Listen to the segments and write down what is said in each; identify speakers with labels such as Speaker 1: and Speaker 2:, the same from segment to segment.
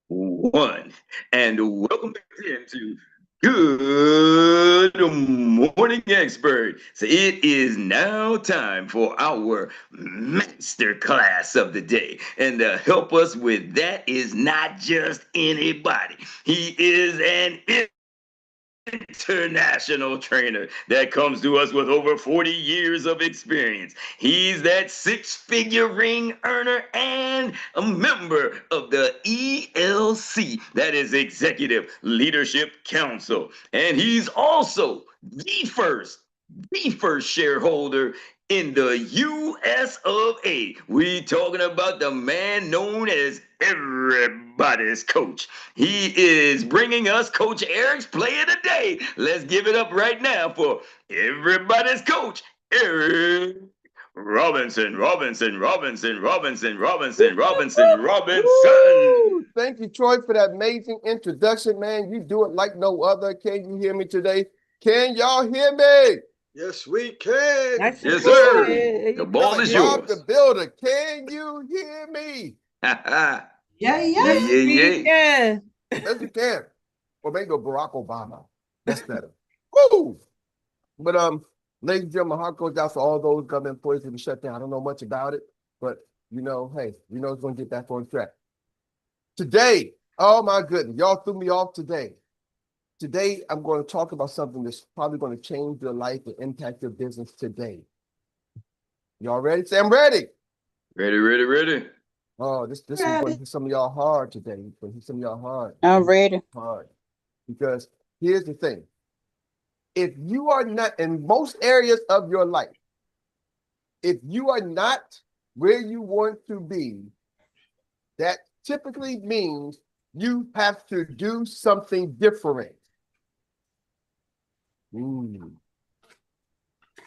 Speaker 1: One. And welcome back into Good Morning Expert. So it is now time for our masterclass of the day. And to help us with that is not just anybody. He is an international trainer that comes to us with over 40 years of experience. He's that six-figure ring earner and a member of the ELC, that is Executive Leadership Council. And he's also the first shareholder in the US of A. We talking about the man known as everybody's coach. He is bringing us Coach Eric's play of the day. Let's give it up right now for everybody's coach, Eric Robinson, Robinson, Robinson, Robinson, Robinson, Robinson, Robinson.
Speaker 2: Woo! Thank you, Troy, for that amazing introduction, man. You do it like no other. Can you hear me today? Can y'all hear me?
Speaker 3: Yes, we can.
Speaker 1: Yes, sir. The ball
Speaker 2: Like
Speaker 1: is
Speaker 2: Bob the
Speaker 1: yours.
Speaker 2: Builder. Can you hear me?
Speaker 1: Yeah,
Speaker 4: Yeah,
Speaker 1: yeah,
Speaker 4: yeah.
Speaker 1: yeah.
Speaker 5: Yeah.
Speaker 2: Yes, you can. Or maybe go Barack Obama. That's better. Woo! But ladies and gentlemen, my heart goes out for all those government employees who be shut down. I don't know much about it, but hey, it's going to get back on track. Today, oh my goodness, y'all threw me off today. Today, I'm going to talk about something that's probably going to change your life and impact your business today. Y'all ready? Say I'm ready.
Speaker 1: Ready, ready, ready.
Speaker 2: Oh, this is going to hit some of y'all hard today. It's going to hit some of y'all hard.
Speaker 5: I'm ready.
Speaker 2: Hard. Because here's the thing. If you are not in most areas of your life, if you are not where you want to be, that typically means you have to do something different.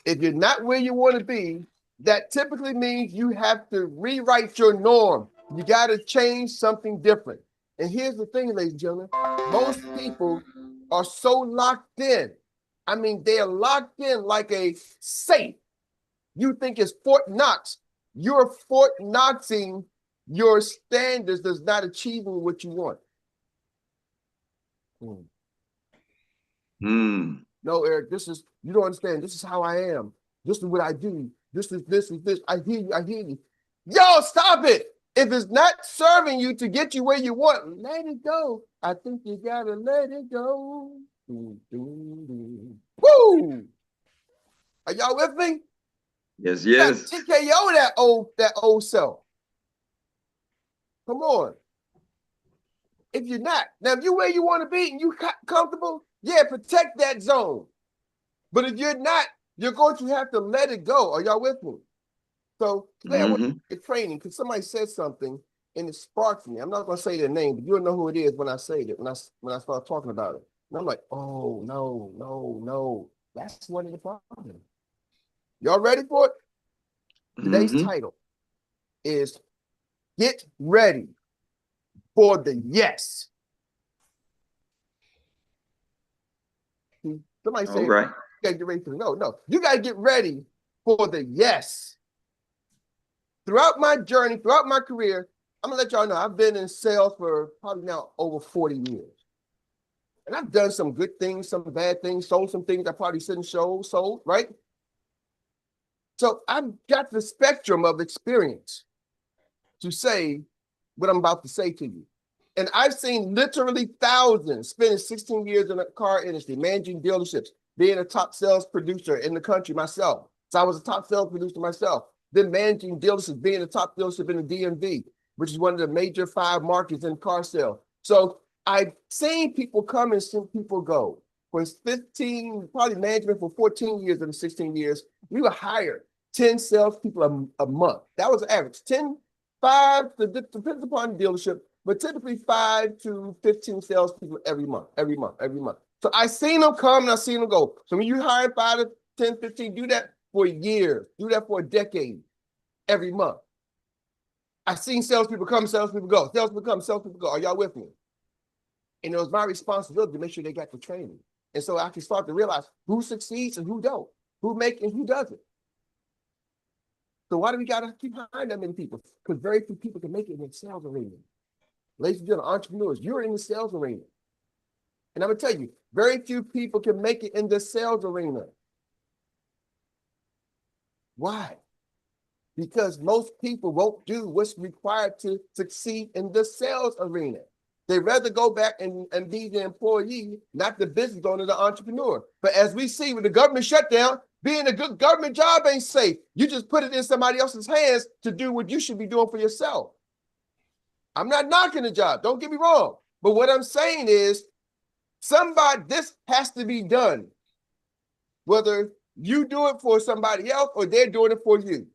Speaker 2: If you're not where you want to be, that typically means you have to rewrite your norm. You got to change something different. And here's the thing, ladies and gentlemen, most people are so locked in. I mean, they're locked in like a safe. You think it's Fort Knox. You're Fort Knoxing your standards that's not achieving what you want. No, Eric, you don't understand. This is how I am. This is what I do. This is this. I hear you. I hear you. Yo, stop it. If it's not serving you to get you where you want, let it go. I think you gotta let it go. Woo! Are y'all with me?
Speaker 1: Yes, yes.
Speaker 2: TKO that old self. Come on. If you're not, now if you're where you want to be and you comfortable, yeah, protect that zone. But if you're not, you're going to have to let it go. Are y'all with me? So today I want to get training because somebody said something and it sparked me. I'm not going to say their name, but you'll know who it is when I say it, when I start talking about it. And I'm like, oh, no. That's one of the problems. Y'all ready for it? Today's title is Get Ready for the Yes. Somebody say,
Speaker 1: all right.
Speaker 2: You gotta get ready for no. You gotta get ready for the yes. Throughout my journey, throughout my career, I'm gonna let y'all know I've been in sales for probably now over 40 years. And I've done some good things, some bad things, sold some things I probably shouldn't sold, right? So I've got the spectrum of experience to say what I'm about to say to you. And I've seen literally thousands spending 16 years in the car industry, managing dealerships, being a top sales producer in the country myself. So I was a top sales producer myself. Then managing dealerships, being a top dealership in the DMV, which is one of the major 5 markets in car sale. So I've seen people come and seen people go. For 15, probably management for 14 years and 16 years, we were hired 10 salespeople a month. That was average. 5, depends upon the dealership, but typically 5 to 15 salespeople every month. So I seen them come and I seen them go. So when you hire 5 to 10, 15, do that for years, do that for a decade, every month. I've seen salespeople come, salespeople go, salespeople come, salespeople go. Are y'all with me? And it was my responsibility to make sure they got the training. And so I can start to realize who succeeds and who don't, who makes and who doesn't. So why do we got to keep hiring that many people? Because very few people can make it in sales arena. Ladies and gentlemen, entrepreneurs, you're in the sales arena. And I'm going to tell you, very few people can make it in the sales arena. Why? Because most people won't do what's required to succeed in the sales arena. They'd rather go back and be the employee, not the business owner, the entrepreneur. But as we see with the government shutdown, being a good government job ain't safe. You just put it in somebody else's hands to do what you should be doing for yourself. I'm not knocking the job, don't get me wrong. But what I'm saying is, this has to be done. Whether you do it for somebody else or they're doing it for you.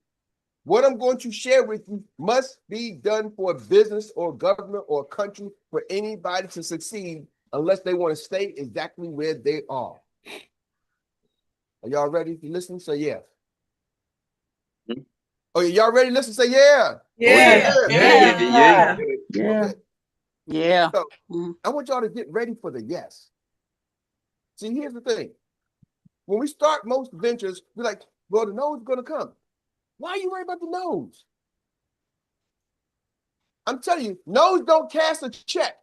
Speaker 2: What I'm going to share with you must be done for a business or government or country for anybody to succeed unless they want to stay exactly where they are. Are y'all ready to listen? Say yeah. Oh, y'all ready to listen? Say yeah.
Speaker 1: Yeah.
Speaker 2: Okay.
Speaker 4: Yeah.
Speaker 2: So I want y'all to get ready for the yes. See, here's the thing. When we start most ventures, we're like, well, the no's going to come. Why are you worried about the no's? I'm telling you, no's don't cast a check.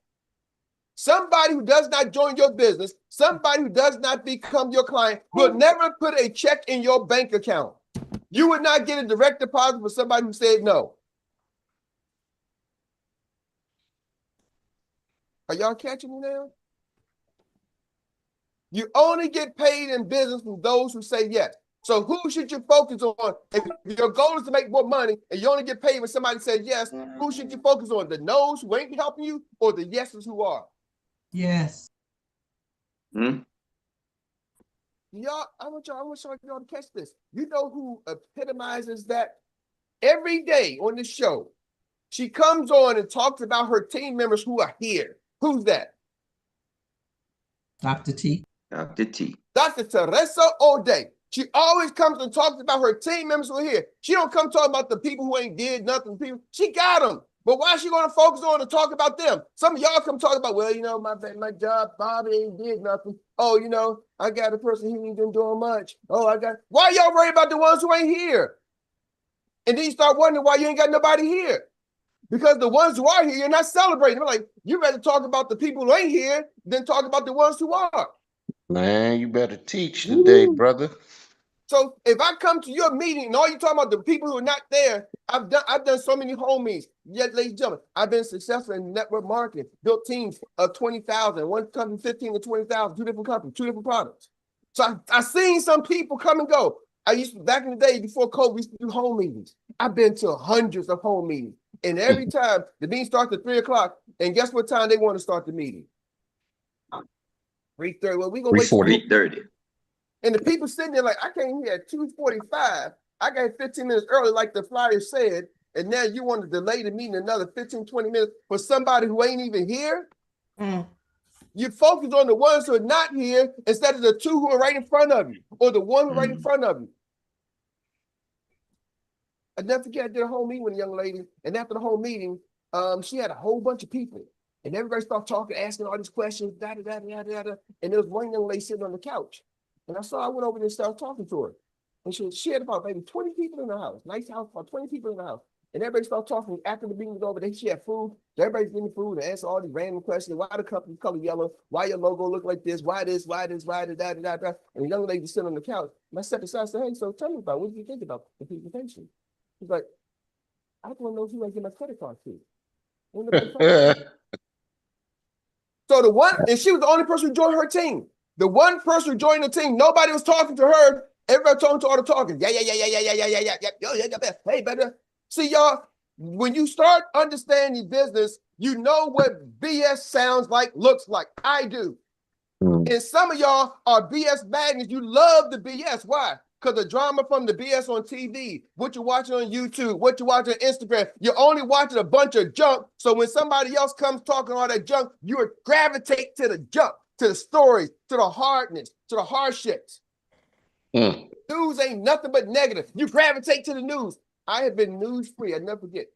Speaker 2: Somebody who does not join your business, somebody who does not become your client, will never put a check in your bank account. You would not get a direct deposit for somebody who said no. Are y'all catching me now? You only get paid in business from those who say yes. So who should you focus on? If your goal is to make more money and you only get paid when somebody says yes, who should you focus on? The no's who ain't helping you or the yeses who are?
Speaker 5: Yes.
Speaker 2: Y'all, I want y'all to catch this. You know who epitomizes that? Every day on the show, she comes on and talks about her team members who are here. Who's that?
Speaker 5: Dr. T.
Speaker 1: Dr. T.
Speaker 2: Dr. Teresa O'Day. She always comes and talks about her team members who are here. She don't come talk about the people who ain't did nothing. People, she got them. But why is she going to focus on and talk about them? Some of y'all come talk about, well, you know, my job, Bobby ain't did nothing. Oh, you know, I got a person who ain't been doing much. Oh, why y'all worry about the ones who ain't here? And then you start wondering why you ain't got nobody here. Because the ones who are here, you're not celebrating. They're like, you better talk about the people who ain't here than talk about the ones who are.
Speaker 6: Man, you better teach today, brother.
Speaker 2: So if I come to your meeting and all you talking about the people who are not there, I've done so many home meetings. Yes, ladies and gentlemen, I've been successful in network marketing, built teams of 20,000, one company 15 to 20,000, two different companies, two different products. So I've seen some people come and go. I used to, back in the day before COVID, we used to do home meetings. I've been to hundreds of home meetings. And every time the meeting starts at 3 o'clock, and guess what time they want to start the meeting? 3:30. Well, we gonna wait
Speaker 1: 3:30.
Speaker 2: And the people sitting there like, I came here at 2:45. I got 15 minutes early, like the flyer said, and now you want to delay the meeting another 15, 20 minutes for somebody who ain't even here? You focus on the ones who are not here instead of the two who are right in front of you or the one who right in front of you. I never forget, I did a whole meeting with a young lady, and after the whole meeting, she had a whole bunch of people, and everybody started talking, asking all these questions, and there was one young lady sitting on the couch, and I went over there and started talking to her, and she had about maybe 20 people in the house, nice house, about 20 people in the house, and everybody started talking after the meeting was over. She had food, so everybody's getting food and answer all these random questions. Why the company color yellow? Why your logo look like this? Why this? Why that? And the young lady sitting on the couch, and I stepped aside and said, hey, so tell me what did you think about the presentation? He's like, I don't want to know who I get my credit card to. So the one, and she was the only person who joined her team. The one person who joined the team, nobody was talking to her. Everybody talking to all the talking. Yeah. Hey, better. See, y'all, when you start understanding business, you know what BS sounds like, looks like. I do. And some of y'all are BS magnets. You love the BS. Why? Because the drama from the BS on TV, what you're watching on YouTube, what you're watching on Instagram, you're only watching a bunch of junk. So when somebody else comes talking all that junk, you gravitate to the junk, to the stories, to the hardness, to the hardships. News ain't nothing but negative. You gravitate to the news. I have been news free. I never forget.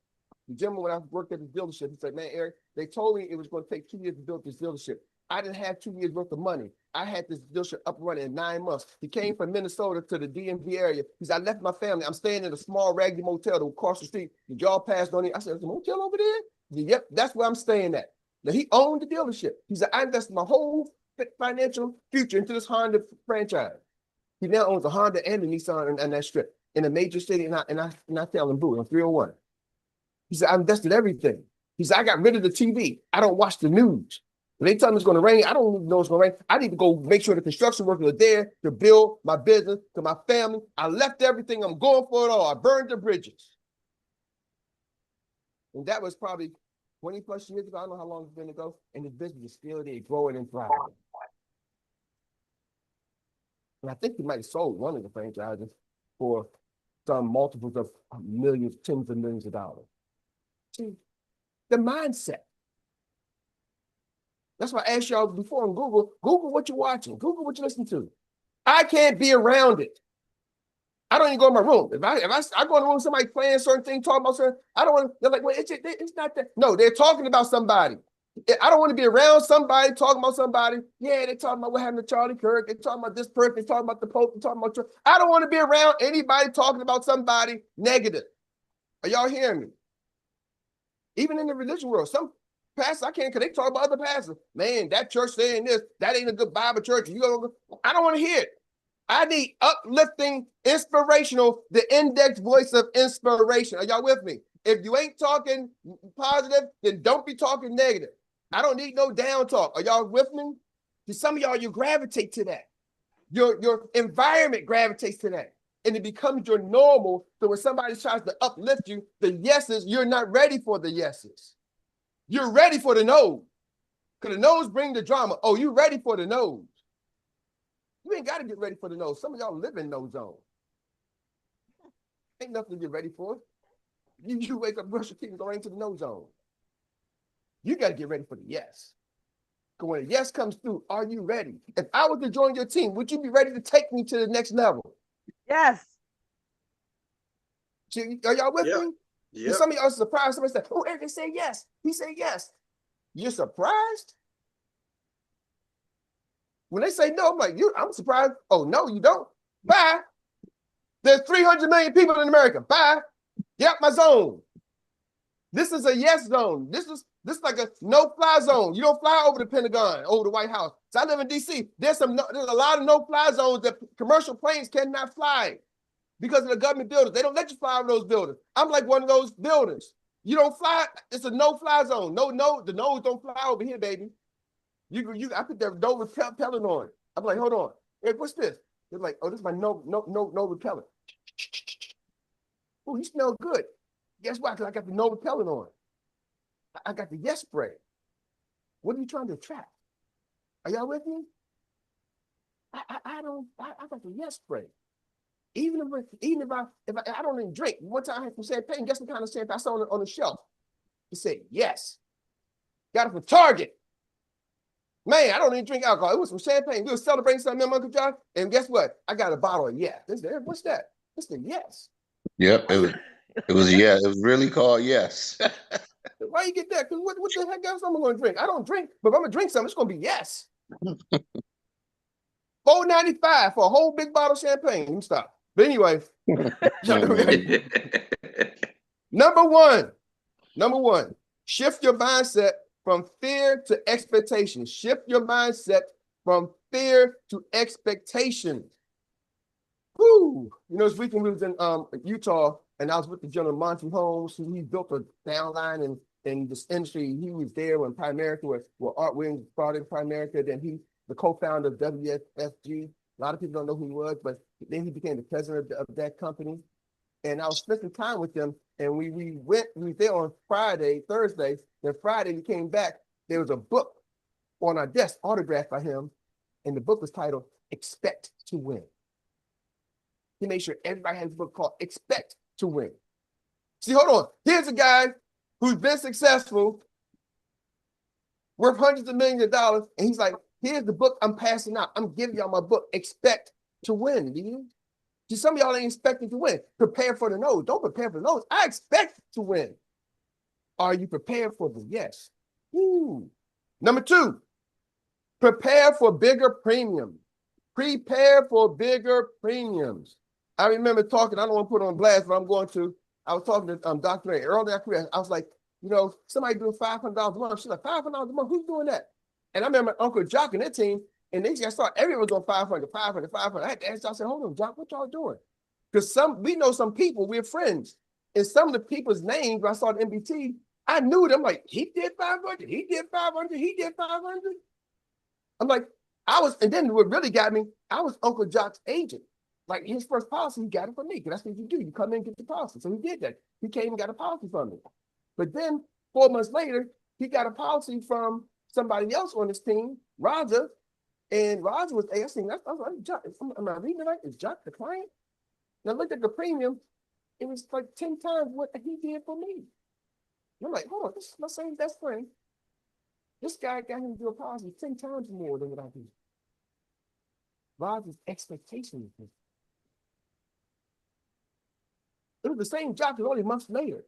Speaker 2: The gentleman, when I worked at the dealership, he said, man, Eric, they told me it was going to take 2 years to build this dealership. I didn't have 2 years worth of money. I had this dealership up and running in 9 months. He came from Minnesota to the DMV area. He said, I left my family. I'm staying in a small raggedy motel across the street. Did y'all pass on it? I said, there's a motel over there? Yep, that's where I'm staying at. Now, he owned the dealership. He said, I invested my whole financial future into this Honda franchise. He now owns a Honda and a Nissan and that strip in a major city, and I tell him, boo, on 301. He said, I invested everything. He said, I got rid of the TV. I don't watch the news. When they tell me it's going to rain, I don't even know it's going to rain. I need to go make sure the construction workers are there to build my business, to my family. I left everything. I'm going for it all. I burned the bridges. And that was probably 20 plus years ago. I don't know how long it's been ago. And the business is still there, growing and thriving. And I think he might have sold one of the franchises for some multiples of millions, tens of millions of dollars. See, the mindset. That's why I asked y'all before on Google, Google what you're watching, Google what you listen to. I can't be around it. I don't even go in my room. If I go in the room, somebody playing certain thing, talking about certain, I don't want to, they're like, well, it's not that. No, they're talking about somebody. I don't want to be around somebody talking about somebody. Yeah, they're talking about what happened to Charlie Kirk. They're talking about this person. They're talking about the Pope. They're talking about Trump. I don't want to be around anybody talking about somebody negative. Are y'all hearing me? Even in the religion world, some pastors I can't, because they talk about other pastors. Man, that church saying this, that ain't a good Bible church. I don't want to hear it. I need uplifting, inspirational, the index voice of inspiration. Are y'all with me? If you ain't talking positive, then don't be talking negative. I don't need no down talk. Are y'all with me? To some of y'all, you gravitate to that. Your environment gravitates to that. And it becomes your normal. So when somebody tries to uplift you, the yeses, you're not ready for the yeses. You're ready for the no's. Because the no's bring the drama. Oh, you ready for the no's. You ain't got to get ready for the no's. Some of y'all live in no zone. Ain't nothing to get ready for. You wake up, brush your teeth, and go right into the no zone. You got to get ready for the yes. Because when the yes comes through, are you ready? If I was to join your team, would you be ready to take me to the next level?
Speaker 4: Yes.
Speaker 2: Are y'all with
Speaker 3: Yep.
Speaker 2: me?
Speaker 3: Yep.
Speaker 2: Some of y'all are surprised. Somebody said, oh, Erik, they said yes. He said yes. You're surprised? When they say no, I'm like, I'm surprised. Oh, no, you don't? Bye. There's 300 million people in America. Bye. Yep, my zone. This is a yes zone. This is like a no-fly zone. You don't fly over the Pentagon, over the White House. So I live in D.C. There's a lot of no-fly zones that commercial planes cannot fly because of the government buildings. They don't let you fly over those buildings. I'm like one of those buildings. You don't fly. It's a no-fly zone. No, the no's don't fly over here, baby. I put that no repellent on. I'm like, hold on. Hey, what's this? They're like, oh, this is my no repellent. Oh, you smell good. Guess what? Because I got the no repellent on. I got the yes spray. What are you trying to attract? Are y'all with me? I got the yes spray. Even if I don't even drink. One time I had some champagne. Guess what kind of champagne I saw on the shelf? It said yes. Got it from Target. Man, I don't even drink alcohol. It was some champagne. We were celebrating something, Uncle John. And guess what? I got a bottle of yes. What's that? It's the yes.
Speaker 6: Yep, it was yeah, it was really called yes.
Speaker 2: Why you get that? Because what the heck else am I going to drink? I don't drink, but if I'm going to drink something, it's going to be yes. $4.95 for a whole big bottle of champagne. Let me stop. But anyway, number one, shift your mindset from fear to expectation. Shift your mindset from fear to expectation. Woo! You know, this weekend we was in Utah, and I was with the gentleman Monty Holmes, who he built a downline in this industry. He was there when Primerica, where Art Williams started Primerica. Then he, the co-founder of WFG. A lot of people don't know who he was, but then he became the president of that company. And I was spending time with them, and we were there on Thursday. Then Friday we came back. There was a book on our desk, autographed by him, and the book was titled "Expect to Win." He made sure everybody has a book called "Expect to Win." See, hold on. Here's a guy who's been successful, worth hundreds of millions of dollars, and he's like, "Here's the book I'm passing out. I'm giving y'all my book. Expect to win." Do you? See, some of y'all ain't expecting to win. Prepare for the no's. Don't prepare for the no's. I expect to win. Are you prepared for the yes? Ooh. Number two, prepare for bigger premiums. Prepare for bigger premiums. I remember talking, I don't want to put on blast, but I'm going to. I was talking to Dr. Ray earlier in our career. I was like, you know, somebody doing $500 a month. She's like, $500 a month, who's doing that? And I remember Uncle Jock and their team, and they just started, everyone was doing 500, 500, 500. I had to ask, I said, hold on, Jock, what y'all doing? Because we know some people, we're friends. And some of the people's names, when I saw the MBT, I knew them, like, he did 500, he did 500, he did 500. I'm like, and then what really got me, I was Uncle Jock's agent. Like his first policy, he got it from me, because that's what you do. You come in and get the policy. So he did that. He came and got a policy from me. But then 4 months later, he got a policy from somebody else on his team, Raja. And Raja was asking, I was like, Jock, am I reading it right? Is Jock the client? And I looked at the premium, it was like 10 times what he did for me. And I'm like, hold on, this is my same best friend. This guy got him to do a policy 10 times more than what I do. Raja's expectation is it was the same job as only months later.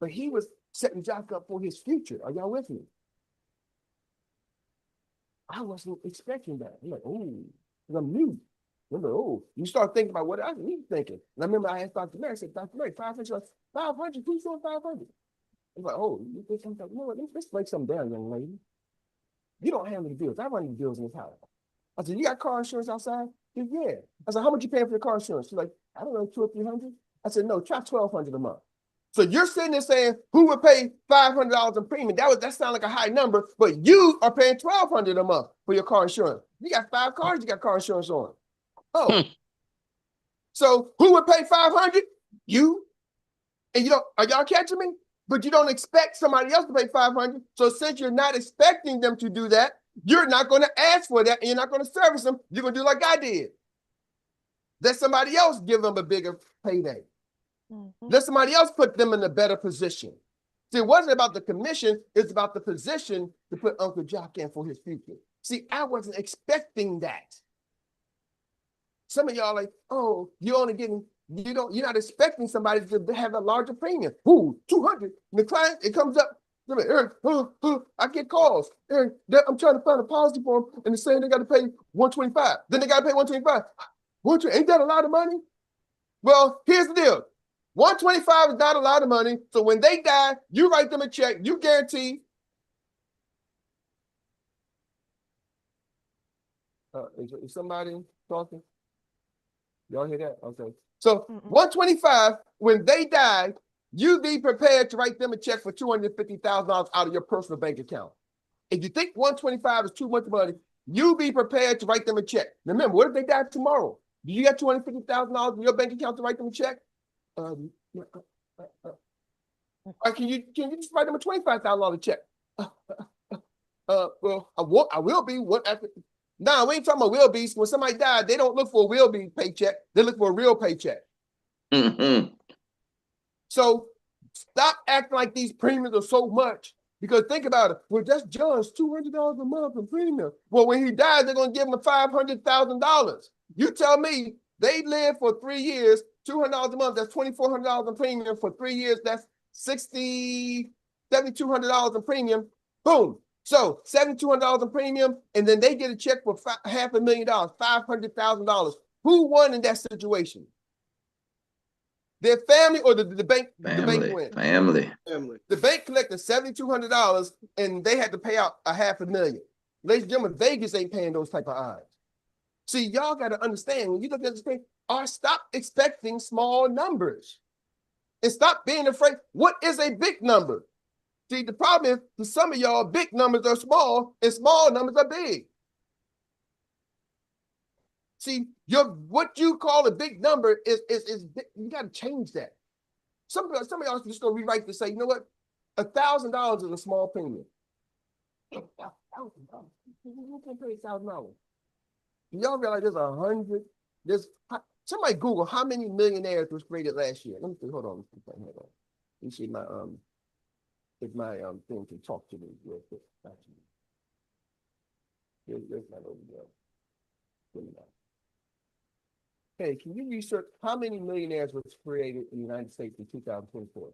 Speaker 2: But he was setting Jock up for his future. Are y'all with me? I wasn't expecting that. I'm like, oh, I'm new. I'm like, oh, you start thinking about what I was thinking. And I remember I asked Dr. Mary, I said, Dr. Mary, 500, 500, who's doing 500? I was like, oh, you think something? You know what? Let's break something down, young lady. You don't handle the bills. I run the bills in this house. I said, you got car insurance outside? She said, yeah. I said, how much you paying for your car insurance? She's like, I don't know, 200 or 300. I said, no, try 1,200 a month. So you're sitting there saying, who would pay $500 in premium? That sounds like a high number, but you are paying $1,200 a month for your car insurance. You got 5 cars, you got car insurance on. Oh, so who would pay 500? You. And you don't, are y'all catching me? But you don't expect somebody else to pay 500. So since you're not expecting them to do that, you're not going to ask for that and you're not going to service them. You're going to do like I did. Let somebody else give them a bigger payday. Let somebody else put them in a better position. See, it wasn't about the commission, it's about the position to put Uncle Jock in for his future. See, I wasn't expecting that. Some of y'all like, oh, you're only getting, you're not expecting somebody to have a larger premium. Ooh, 200. And the client, it comes up, Erik, I get calls. Erik, I'm trying to find a policy for them, and they're saying they got to pay 125. Then they got to pay 125. Ain't that a lot of money? Well, here's the deal. 125 is not a lot of money. So when they die, you write them a check. You guarantee. Is somebody talking? Y'all hear that? Okay. So 125, when they die, you be prepared to write them a check for $250,000 out of your personal bank account. If you think 125 is too much money, you be prepared to write them a check. Now remember, what if they die tomorrow? Do you got $250,000 in your bank account to write them a check? Or can you just write them a $25,000 check? Well, I will be what after. Nah, we ain't talking about will be. When somebody died, they don't look for a will be paycheck. They look for a real paycheck. So stop acting like these premiums are so much. Because think about it. Well, that's John's $200 a month in premium. Well, when he dies, they're going to give him $500,000. You tell me they live for 3 years, $200 a month, that's $2,400 in premium for 3 years. That's $7,200 in premium. Boom. So $7,200 in premium, and then they get a check for $500,000, $500,000. Who won in that situation? Their family or the bank?
Speaker 1: Family,
Speaker 2: the bank win?
Speaker 3: Family.
Speaker 2: The bank collected $7,200, and they had to pay out $500,000. Ladies and gentlemen, Vegas ain't paying those type of odds. See, y'all got to understand, when you look at this thing, stop expecting small numbers. And stop being afraid. What is a big number? See, the problem is, for some of y'all, big numbers are small, and small numbers are big. See, what you call a big number is big. You got to change that. Some of y'all just going to rewrite to say, you know what? $1,000 is a small premium. $1,000. Who can pay $1,000? Y'all realize there's 100. Somebody Google how many millionaires was created last year. Let me see. Hold on. Let me see my if my thing can talk to me real quick. Here's my little Hey, can you research how many millionaires was created in the United States in 2024?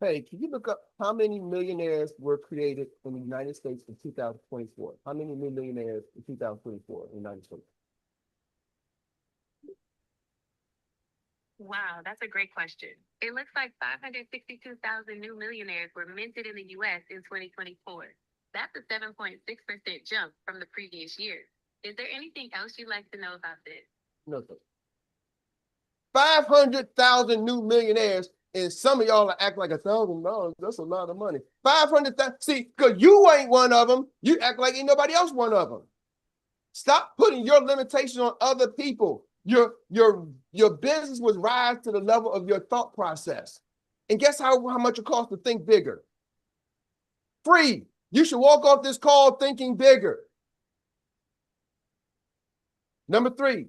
Speaker 2: Hey, can you look up how many millionaires were created in the United States in 2024? How many millionaires in 2024 in the United States?
Speaker 4: Wow, that's a great question. It looks like 562,000 new millionaires were minted in the US in 2024. That's a 7.6% jump from the previous year. Is there anything else you'd like to know about this?
Speaker 2: No, sir. 500,000 new millionaires, and some of y'all are act like $1,000. That's a lot of money. 500,000. See, because you ain't one of them, you act like ain't nobody else one of them. Stop putting your limitation on other people. Your business was rise to the level of your thought process. And guess how much it costs to think bigger? Free. You should walk off this call thinking bigger. Number 3,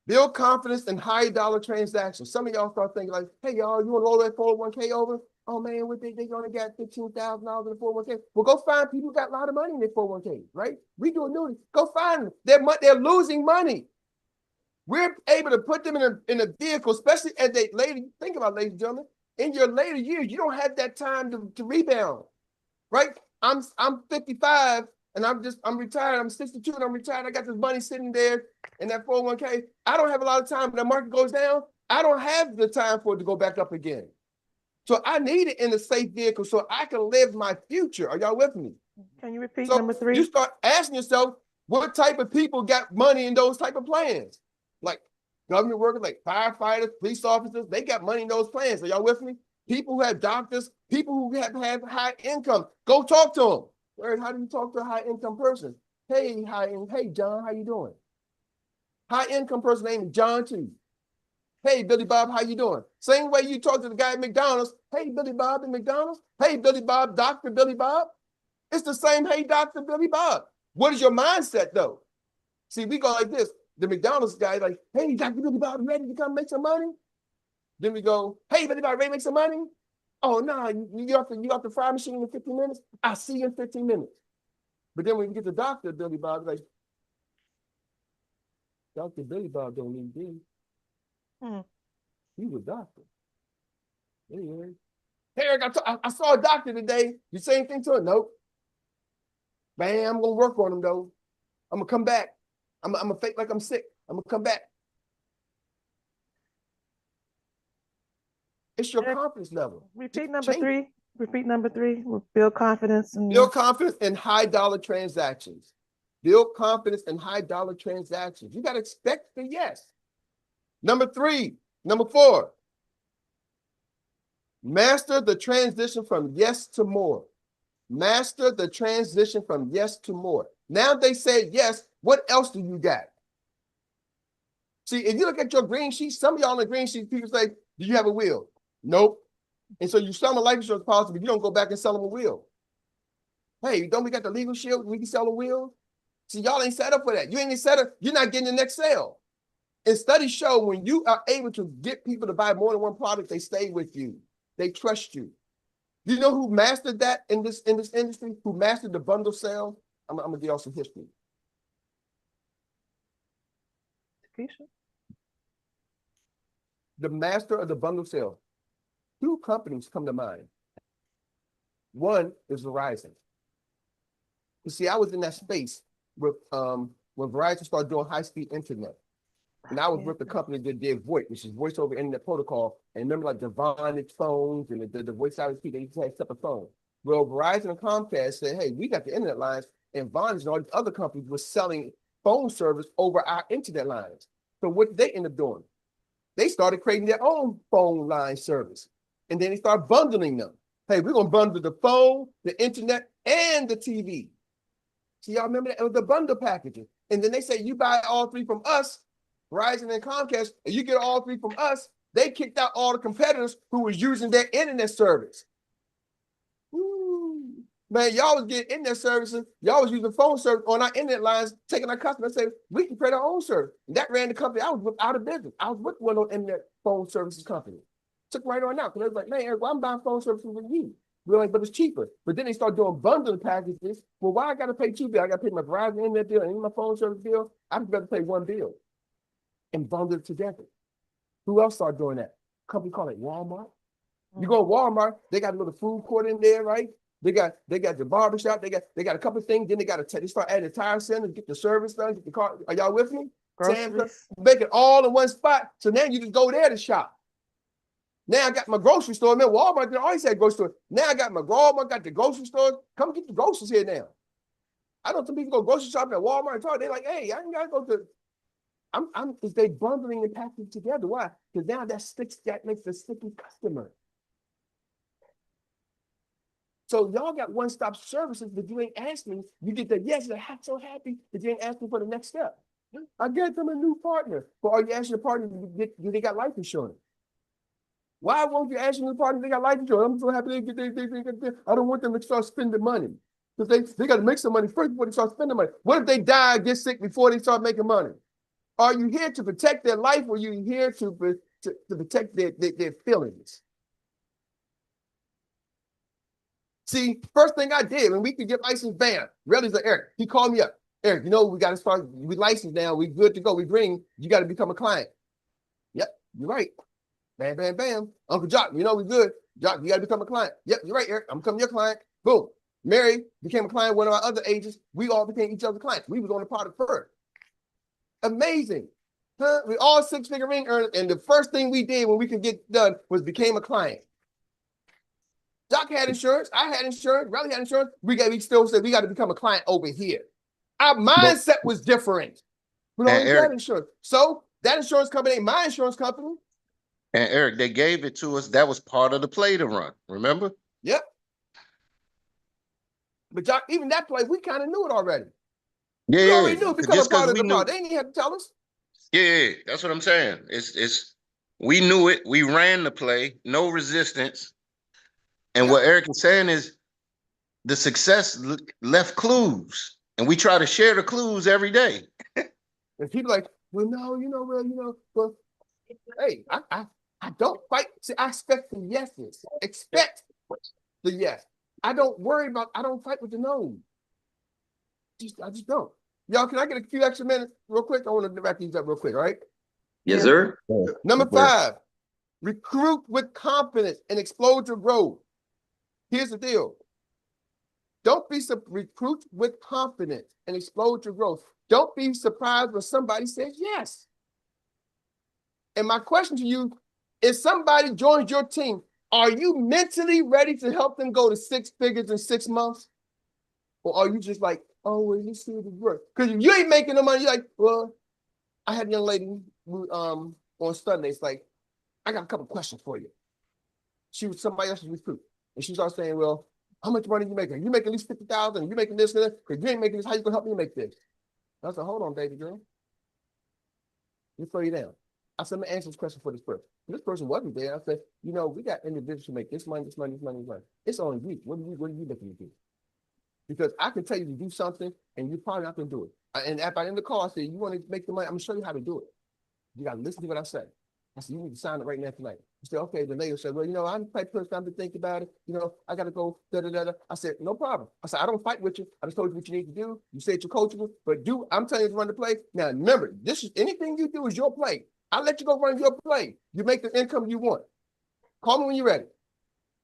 Speaker 2: build confidence in high dollar transactions. Some of y'all start thinking like, hey, y'all, you want to roll that 401k over? Oh, man, what they only got $15,000 in the 401k. Well, go find people who got a lot of money in their 401k, right? We do annuity. Go find them. They're losing money. We're able to put them in a vehicle, especially as they later, think about it, ladies and gentlemen, in your later years, you don't have that time to rebound, right? I'm 55 and I'm retired. I'm 62 and I'm retired. I got this money sitting there in that 401k. I don't have a lot of time. When the market goes down, I don't have the time for it to go back up again. So I need it in a safe vehicle so I can live my future. Are y'all with me?
Speaker 5: Can you repeat
Speaker 2: So
Speaker 5: number 3?
Speaker 2: you start asking yourself, what type of people got money in those type of plans? Like government workers, like firefighters, police officers, they got money in those plans. Are y'all with me? People who have doctors, people who have high income, go talk to them. Where, how do you talk to a high income person? Hey, hey, John, how you doing? High income person named John too. Hey, Billy Bob, how you doing? Same way you talk to the guy at McDonald's. Hey, Billy Bob at McDonald's. Hey, Billy Bob, Dr. Billy Bob. It's the same, hey, Dr. Billy Bob. What is your mindset though? See, we go like this. The McDonald's guy like, hey, Dr. Billy Bob, ready to come make some money? Then we go, hey, Billy Bob, ready to make some money? Oh, no, you off the fry machine in 15 minutes? I'll see you in 15 minutes. But then when we get to Dr. Billy Bob, like, Dr. Billy Bob don't need me. He was a doctor. Anyway. Hey, Eric, I saw a doctor today. You say anything to him? Nope. Bam, I'm going to work on him, though. I'm going to come back. I'm going to fake like I'm sick. I'm going to come back. It's your confidence level.
Speaker 5: Repeat number 3. Repeat number 3. Build confidence.
Speaker 2: Build confidence in high dollar transactions. Build confidence in high dollar transactions. You got to expect the yes. Number 4. Master the transition from yes to more. Master the transition from yes to more. Now they say yes. What else do you got? See, if you look at your green sheet, some of y'all on the green sheet, people say, do you have a will? Nope. And so you sell them a life insurance policy, but you don't go back and sell them a will. Hey, don't we got the legal shield? We can sell a will. See, y'all ain't set up for that. You ain't set up. You're not getting the next sale. And studies show when you are able to get people to buy more than one product, they stay with you. They trust you. You know who mastered that in this industry? Who mastered the bundle sale? I'm gonna give y'all some history. The master of the bundle sale. 2 companies come to mind. One is Verizon. You see, I was in that space with when Verizon started doing high-speed internet. And I was with the company that did VoIP, which is voice over internet protocol. And remember, like the Vonage phones and the voice over IP, they used to have separate phones. Well, Verizon and Comcast said, hey, we got the internet lines, and Vonage and all these other companies were selling phone service over our internet lines. So what did they end up doing? They started creating their own phone line service. And then they started bundling them. Hey, we're going to bundle the phone, the internet, and the TV. See, y'all remember that? It was the bundle packaging. And then they say, you buy all 3 from us, Verizon and Comcast, and you get all 3 from us. They kicked out all the competitors who was using their internet service. Woo. Man, y'all was getting internet services. Y'all was using phone service on our internet lines, taking our customers and saying, we can create our own service. And that ran the company. I was with out of business. I was with one of those internet phone services company. Took right on out. Because they was like, man, Eric, well, I'm buying phone services with you. We're like, but it's cheaper. But then they start doing bundling packages. Well, why I got to pay 2 bills? I got to pay my Verizon internet bill and my phone service bill. I'd rather pay 1 bill and bundle it together. Who else started doing that? A company called it Walmart. You go to Walmart, they got a little food court in there, right? They got the barbershop. They got a couple of things. Then they start adding the tire center, get the service done, get the car. Are y'all with me?
Speaker 5: Groceries.
Speaker 2: make it all in one spot. So now you just go there to shop. Now I got my grocery store. Man, Walmart, they always had grocery store. Now I got my Walmart, got the grocery store. Come get the groceries here now. I know some people go grocery shopping at Walmart and Target. They're like, hey, I ain't gotta go to. Is they bundling and packing together? Why? Because now that makes a sticky customer. So y'all got one-stop services, but you ain't asking. You get the yes, they're so happy that you ain't asking for the next step. I get them a new partner. But are you asking your partner, do they got life insurance? Why won't you ask your new partner if they got life insurance? I'm so happy they get I don't want them to start spending money. Because they got to make some money first before they start spending money. What if they die or get sick before they start making money? Are you here to protect their life, or are you here to protect their feelings? See, first thing I did when we could get licensed, bam, really, like Eric, he called me up. Eric, we got to start, we licensed now, we good to go, we green, you got to become a client. Yep, you're right. Bam, bam, bam. Uncle Jock, we good. Jock, you got to become a client. Yep, you're right, Eric, I'm becoming your client. Boom. Mary became a client, one of our other agents. We all became each other's clients. We was on the product first. Amazing. Huh? We all six-figure ring earners, and the first thing we did when we could get done was became a client. Doc had insurance. I had insurance. Riley had insurance. We still said we got to become a client over here. Our mindset was different. We don't have insurance. So that insurance company ain't my insurance company.
Speaker 6: And Eric, they gave it to us. That was part of the play to run. Remember?
Speaker 2: Yep. But Doc, even that play, we kind of knew it already.
Speaker 6: Yeah.
Speaker 2: We already knew it become a part of the
Speaker 6: knew,
Speaker 2: product. They didn't even have to tell us.
Speaker 6: Yeah, that's what I'm saying. It's we knew it. We ran the play. No resistance. And what Eric is saying is the success left clues, and we try to share the clues every day.
Speaker 2: And people like, well, no, well, hey, I don't fight. See, I expect the yeses. Expect the yes. I don't fight with the no. I just don't. Y'all, can I get a few extra minutes real quick? I want to wrap these up real quick, all right?
Speaker 1: Yes, sir.
Speaker 2: Number 5, recruit with confidence and explode your growth. Here's the deal. Don't be recruit with confidence and explode your growth. Don't be surprised when somebody says yes. And my question to you, if somebody joins your team, are you mentally ready to help them go to 6 figures in 6 months? Or are you just like, oh, well, let's see if it works? Because if you ain't making no money, you're like, well, I had a young lady on Sunday. It's like, I got a couple questions for you. She was somebody else's recruit. And she started saying, well, how much money you making? You making at least 50,000? You making this and that? Because you ain't making this. How you gonna help me make this? I said, hold on, baby girl. Let me slow you down. I said, I'm gonna answer this question for this person. This person wasn't there. I said, we got individuals who make this money, this money, this money, this money. It's on you. What are you looking to do? Because I can tell you to do something and you're probably not gonna do it. And at the end of the call, I said, you want to make the money? I'm gonna show you how to do it. You gotta listen to what I say. I said, you need to sign it right now tonight. You said, okay. The lady said, well, I'm the type of person I'm to think about it. I got to go, da-da-da-da. I said, no problem. I said, I don't fight with you. I just told you what you need to do. You said you're coachable, but I'm telling you to run the play. Now, remember, anything you do is your play. I'll let you go run your play. You make the income you want. Call me when you're ready.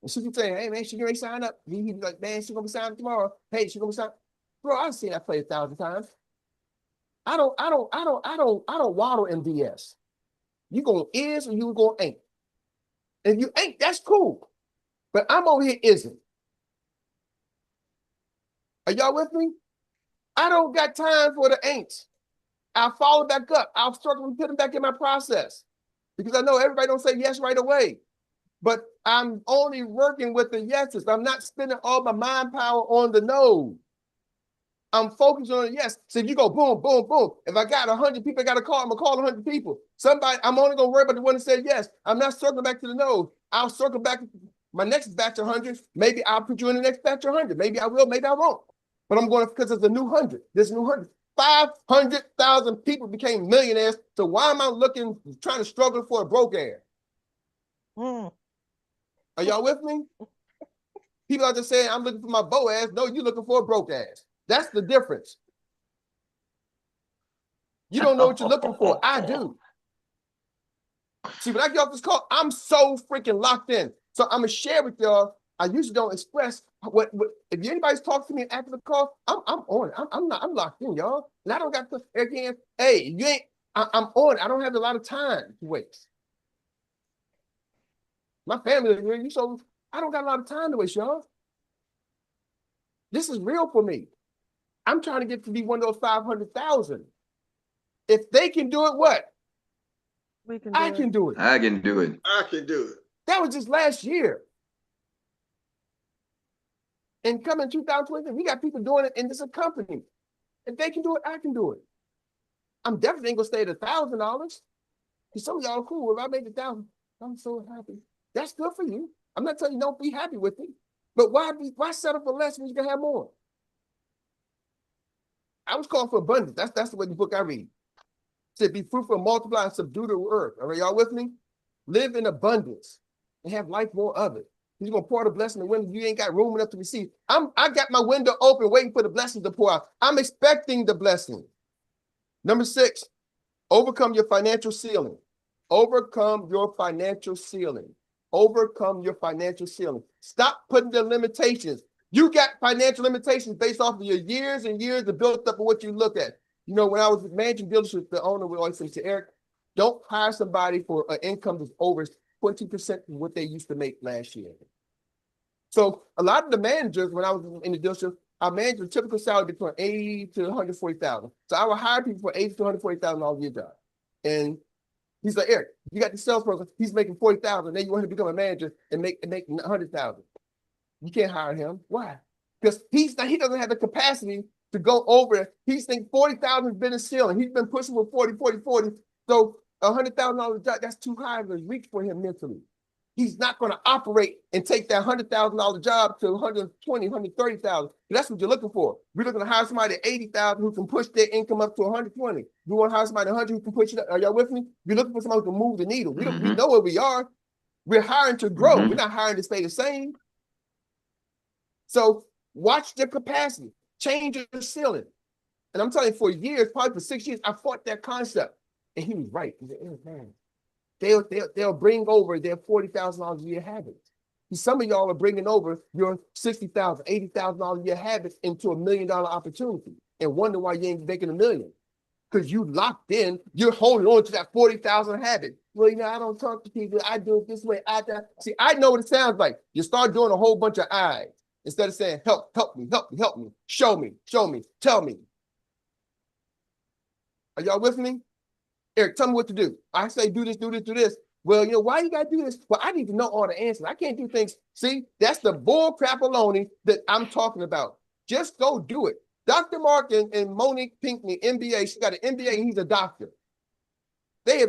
Speaker 2: And she can say, hey, man, she can sign up. He'd be like, man, she's going to be signing tomorrow. Hey, she's going to be signing. Bro, I've seen that play 1,000 times. I don't waddle in BS. You going is or you going ain't. If you ain't, that's cool. But I'm over here isn't. Are y'all with me? I don't got time for the ain'ts. I'll follow back up. I'll struggle and put them back in my process. Because I know everybody don't say yes right away. But I'm only working with the yeses. I'm not spending all my mind power on the no. I'm focused on the yes. So if you go boom, boom, boom. If I got 100 people I got to call, I'm going to call 100 people. I'm only going to worry about the one that said yes. I'm not circling back to the no. I'll circle back my next batch of 100. Maybe I'll put you in the next batch of 100. Maybe I will, maybe I won't. But I'm going to, because there's a new 100. There's a new 100. 500,000 people became millionaires. So why am I trying to struggle for a broke ass? Are y'all with me? People are just saying, I'm looking for my bow ass. No, you're looking for a broke ass. That's the difference. You don't know what you're looking for. I do. See, when I get off this call, I'm so freaking locked in. So I'm going to share with y'all. I usually don't express what if anybody's talking to me after the call, I'm on it. I'm locked in, y'all. And I don't got to, again, hey, I'm on. I don't have a lot of time to waste. My family is here, so I don't got a lot of time to waste, y'all. This is real for me. I'm trying to get to be one of those 500,000. If they can do it, what?
Speaker 5: We can
Speaker 2: I can do it.
Speaker 1: I can do it.
Speaker 3: I can do it.
Speaker 2: That was just last year. And coming 2020, we got people doing it in this company. If they can do it, I can do it. I'm definitely ain't gonna stay at $1,000. Because some of y'all are cool. If I made 1,000, I'm so happy. That's good for you. I'm not telling you don't be happy with it. But why settle for less when you can have more? I was called for abundance. That's the way the book I read. It said, be fruitful and multiply and subdue the earth. Are y'all with me? Live in abundance and have life more of it. He's gonna pour the blessing in the window. You ain't got room enough to receive. I got my window open, waiting for the blessing to pour out. I'm expecting the blessing. Number 6, overcome your financial ceiling. Overcome your financial ceiling. Overcome your financial ceiling. Stop putting the limitations. You got financial limitations based off of your years and years of built up of what you look at. You know, when I was managing dealership, the owner would always say to Eric, don't hire somebody for an income that's over 20% of what they used to make last year. So a lot of the managers, when I was in the dealership, our manager typical salary between 80 to 140,000. So I would hire people for 80 to 140,000 all year job. And he's like, Eric, you got the salesperson, he's making 40,000. Then you want him to become a manager and make 100,000. You can't hire him. Why? Because he doesn't have the capacity to go over it. He's thinking 40,000 has been a ceiling. He's been pushing with 40. So $100,000 job, that's too high of a reach for him mentally. He's not going to operate and take that $100,000 job to 120, 130,000. That's what you're looking for. We're looking to hire somebody at 80,000 who can push their income up to 120. You want to hire somebody at 100 who can push it up. Are y'all with me? You're looking for somebody who can move the needle. We know where we are. We're hiring to grow. We're not hiring to stay the same. So watch their capacity. Change your ceiling. And I'm telling you, for years, probably for 6 years, I fought that concept. And he was right. He said, man, they'll bring over their $40,000 a year habits. Some of y'all are bringing over your $60,000, $80,000 a year habits into $1 million opportunity and wonder why you ain't making $1 million. Because you locked in, you're holding on to that 40,000 habit. Well, you know, I don't talk to people. I do it this way. See, I know what it sounds like. You start doing a whole bunch of I's instead of saying, help me, show me, tell me. Are y'all with me? Eric, tell me what to do. I say, do this. Well, you know, why you got to do this? Well, I need to know all the answers. I can't do things. See, that's the bull crap baloney that I'm talking about. Just go do it. Dr. Mark and Monique Pinckney, MBA, she got an MBA and he's a doctor. I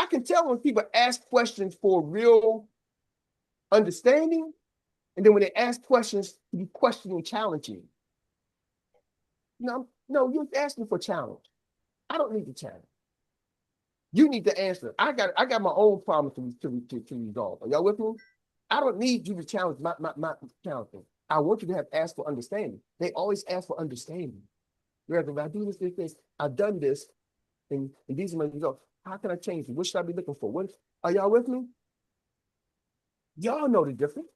Speaker 2: can tell when people ask questions for real understanding, and then when they ask questions, you questioning, challenging. No, you're asking for challenge. I don't need the challenge. You need the answer. I got my own problem to resolve. Are y'all with me? I don't need you to challenge my challenge. I want you to have asked for understanding. They always ask for understanding. Rather, I do this, I've done this, and these are my results. How can I change it? What should I be looking for? Are y'all with me? Y'all know the difference.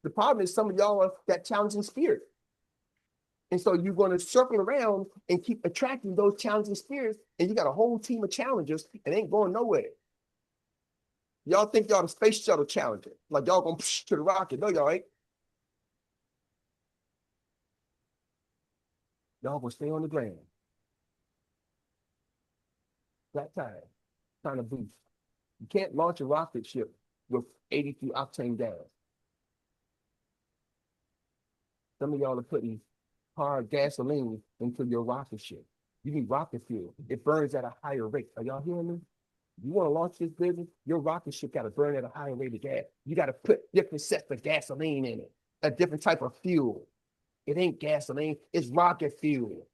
Speaker 2: The problem is some of y'all are that challenging spirit. And so you're going to circle around and keep attracting those challenging spirits, and you got a whole team of challengers and ain't going nowhere. Y'all think y'all the space shuttle challenger, like y'all going to the rocket. No, y'all ain't. Y'all going to stay on the ground. That time, trying to boost. You can't launch a rocket ship with 82 octane gas. Some of y'all are putting hard gasoline into your rocket ship. You need rocket fuel. It burns at a higher rate. Are y'all hearing me? You want to launch this business, your rocket ship got to burn at a higher rate of gas. You got to put different sets of gasoline in it, a different type of fuel. It ain't gasoline, it's rocket fuel.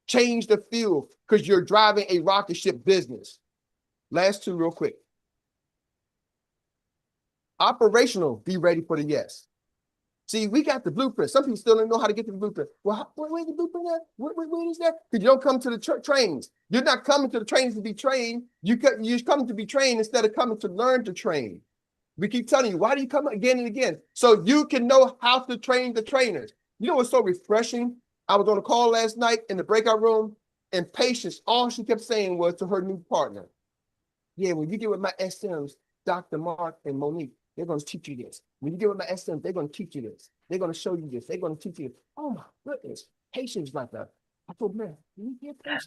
Speaker 2: Change the fuel because you're driving a rocket ship business. Last two real quick. Operational, be ready for the yes. See, we got the blueprint. Some people still don't know how to get to the blueprint. Well, where's the blueprint at? Where is that? Because you don't come to the trainings. You're not coming to the trainings to be trained. You're coming to be trained instead of coming to learn to train. We keep telling you, why do you come again and again? So you can know how to train the trainers. You know what's so refreshing? I was on a call last night in the breakout room, and patience, all she kept saying was to her new partner, yeah, when you get with my SMs, Dr. Mark and Monique, they're going to teach you this. When you get with my SMs, they're going to teach you this. They're going to show you this. They're going to teach you this. Oh my goodness. Patience like that. I thought, man, you get patience?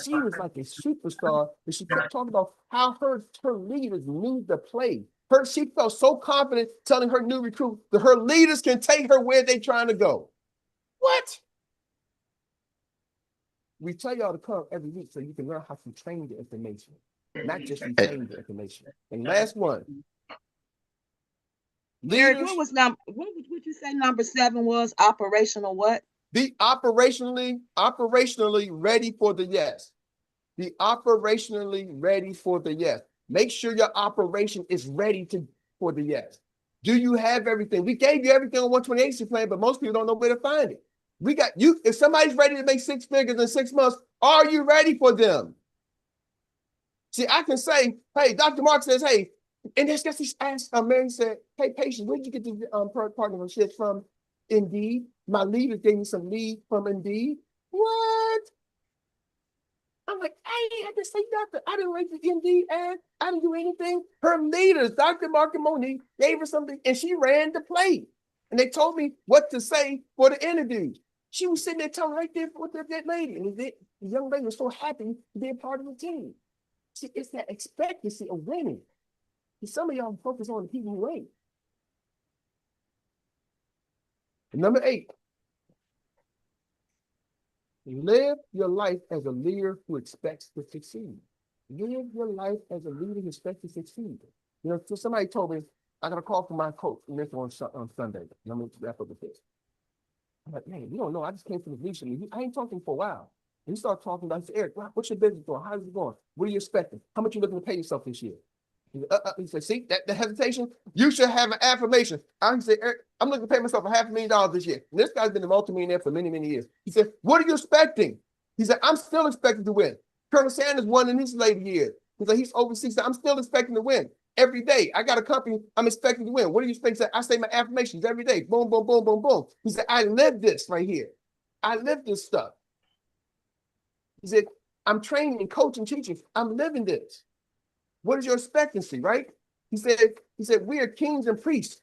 Speaker 2: She was like a superstar, but she kept talking about how her leaders need to play. She felt so confident telling her new recruit that her leaders can take her where they're trying to go. What? We tell y'all to come every week so you can learn how to train the information, not just retain the information. And last one.
Speaker 7: Erik, what would you say number 7 was? Operational what?
Speaker 2: Be operationally ready for the yes. Be operationally ready for the yes. Make sure your operation is ready for the yes. Do you have everything? We gave you everything on 128 plan, but most people don't know where to find it. We got you. If somebody's ready to make 6 figures in 6 months, are you ready for them? See, I can say, hey, Dr. Mark says, hey, and that's just he asked, Mary said, hey, patient, where'd you get the partnership from? Indeed. My leader gave me some lead from Indeed. What? I'm like, hey, I just say nothing. I didn't write the Indeed ad. I didn't do anything. Her leaders, Dr. Mark and Monique, gave her something, and she ran the play. And they told me what to say for the interview. She was sitting there telling right there with that lady. And the young lady was so happy to be a part of the team. See, it's that expectancy of winning. And some of y'all focus on the people who ain't. And number 8, live your life as a leader who expects to succeed. Live your life as a leader who expects to succeed. You know, so somebody told me, I got a call from my coach on Sunday. Let me wrap up with this. I'm like, man, you don't know. I just came from the leadership. I ain't talking for a while. And he started talking about, I said, Erik, what's your business going? How's it going? What are you expecting? How much are you looking to pay yourself this year? He said, see, the hesitation, you should have an affirmation. I said, Erik, I'm looking to pay myself $500,000 this year. And this guy's been a multimillionaire for many, many years. He said, what are you expecting? He said, I'm still expecting to win. Colonel Sanders won in his later years. He said, he's overseas. I'm still expecting to win. Every day, I got a company I'm expecting to win. What do you expect? I say my affirmations every day. Boom, boom, boom, boom, boom. He said, I live this right here. I live this stuff. He said, I'm training and coaching, teaching. I'm living this. What is your expectancy, right? He said, we are kings and priests.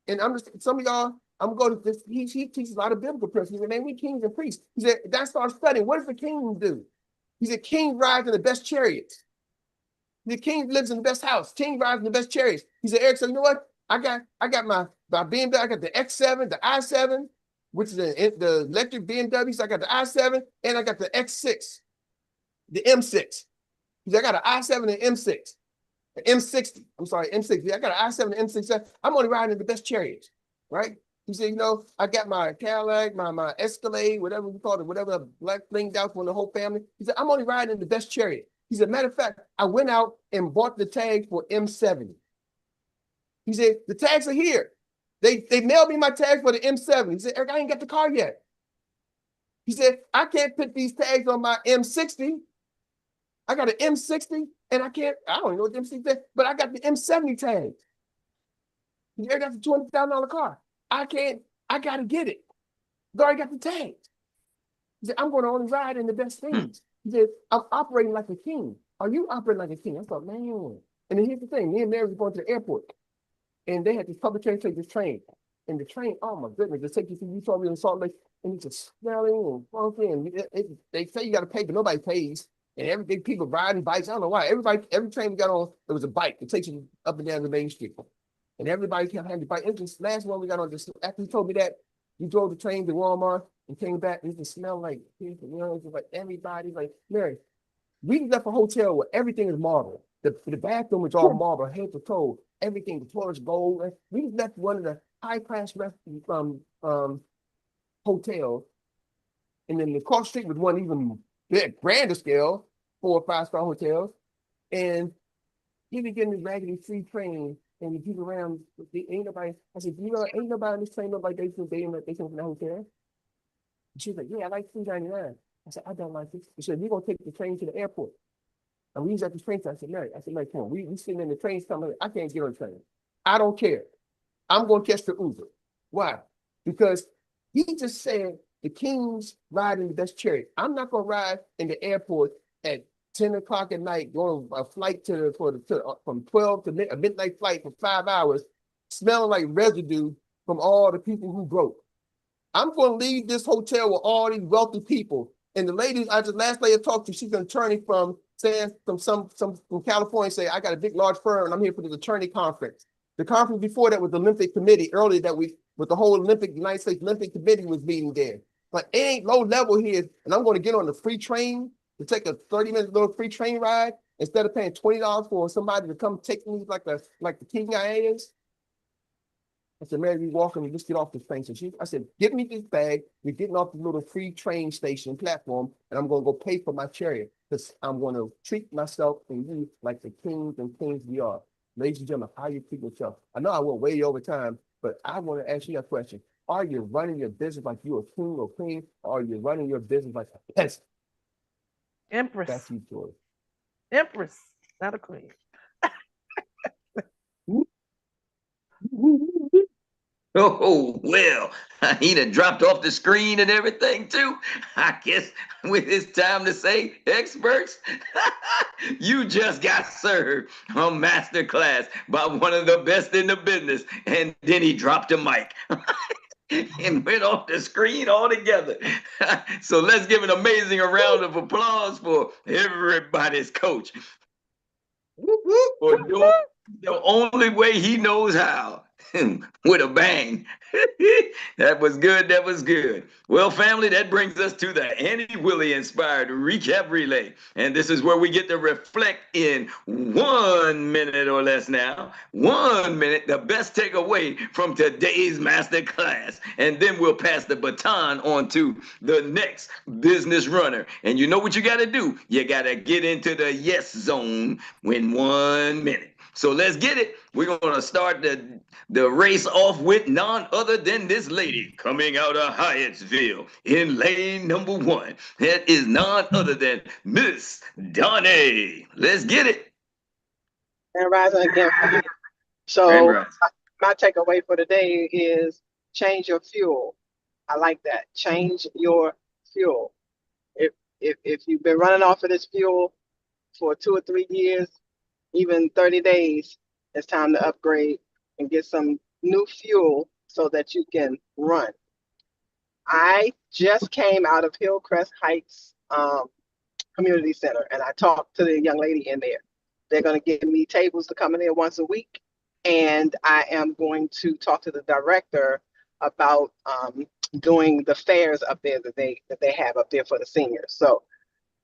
Speaker 2: And I'm just, some of y'all, I'm going to this, he teaches a lot of biblical principles. He said, man, we kings and priests. He said, then I started studying. What does the king do? He said, king rides in the best chariots. The king lives in the best house. King rides in the best chariots. He said, Erik, so you know what? I got my BMW. I got the X7, the i7, which is the electric BMW. So I got the i7 and I got the X6, the M6. He said, I got an i7 and M6, the M60. I'm sorry, M60. I got an i7 and M6. I'm only riding in the best chariots, right? He said, you know, I got my Cadillac, my Escalade, whatever we call it, whatever black flinged out for the whole family. He said, I'm only riding in the best chariot. He said, matter of fact, I went out and bought the tag for M70. He said, the tags are here. They mailed me my tags for the M70. He said, Erik, I ain't got the car yet. He said, I can't put these tags on my M60. I got an M60 and I don't even know what the M60 is, but I got the M70 tags. He said, Erik, that's a $200,000 car. I got to get it. I already got the tags. He said, I'm going to only ride in the best things. He said, I'm operating like a king. Are you operating like a king? I thought, man. And then here's the thing. Me and Mary were going to the airport. And they had this public transportation, this train. And the train, oh my goodness, they take you through Utah and Salt Lake. And it's just smelling and funky. And they say you got to pay, but nobody pays. And every people riding bikes. I don't know why. Every train we got on, there was a bike that takes you up and down the main street. And everybody kept having the bike. It was the last one we got on. After he told me that, we drove the train to Walmart and came back. And it just smelled like, you know, it was like everybody, like, Mary, we left a hotel where everything is marble. The bathroom is all marble, head to toe. Everything, the toilet's gold. We left one of the high-class hotels. And then across the street was one even big, grander scale, 4 or 5-star hotels. And he was getting this raggedy free train. And the people around, ain't nobody. I said, you know, ain't nobody on this train, nobody they came from the hotel. And she was like, yeah, I like $3.99. I said, I don't like it. She said, we're gonna take the train to the airport. And we was at the train station. I said, Mary, come on, we sitting in the train coming. I can't get on the train. I don't care. I'm gonna catch the Uber. Why? Because he just said The kings ride in the best chariot. I'm not gonna ride in the airport at 10 o'clock at night, going a flight from 12 to a midnight flight for 5 hours, smelling like residue from all the people who broke. I'm going to leave this hotel with all these wealthy people. And the lady, last lady I talked to, she's an attorney from California, say, I got a big, large firm, and I'm here for the attorney conference. The conference before that was the Olympic Committee, earlier that week, with the whole United States Olympic Committee was meeting there. But it ain't low level here, and I'm going to get on the free train to take a 30-minute little free train ride instead of paying $20 for somebody to come take me like the king I is. I said, Mary, we walking, let's get off this thing. So I said, give me this bag. We're getting off the little free train station platform, and I'm going to go pay for my chariot because I'm going to treat myself and you like the kings and queens we are. Ladies and gentlemen, how you treat yourself? I know I went way over time, but I want to ask you a question. Are you running your business like you're a king or queen, or are you running your business like a peasant?
Speaker 5: Empress.
Speaker 2: That's you, Joy.
Speaker 5: Empress, not a queen.
Speaker 1: Oh, well, he done dropped off the screen and everything too. I guess when it's time to say experts, you just got served a masterclass by one of the best in the business. And then he dropped the mic and went off the screen altogether. So let's give an amazing round of applause for everybody's coach for doing the only way he knows how. With a bang. That was good. That was good. Well, family, that brings us to the Annie Willie inspired recap relay. And this is where we get to reflect in 1 minute or less now. 1 minute, the best takeaway from today's master class. And then we'll pass the baton on to the next business runner. And you know what you got to do? You got to get into the yes zone in 1 minute. So let's get it. We're going to start the race off with none other than this lady coming out of Hyattsville in lane number 1. That is none other than Miss Donnie. Let's get it.
Speaker 8: And rising again. So my takeaway for today is change your fuel. I like that. Change your fuel. If you've been running off of this fuel for 2 or 3 years, even 30 days, it's time to upgrade and get some new fuel so that you can run. I just came out of Hillcrest Heights Community Center, and I talked to the young lady in there. They're going to give me tables to come in there once a week, and I am going to talk to the director about doing the fairs up there that they have up there for the seniors. So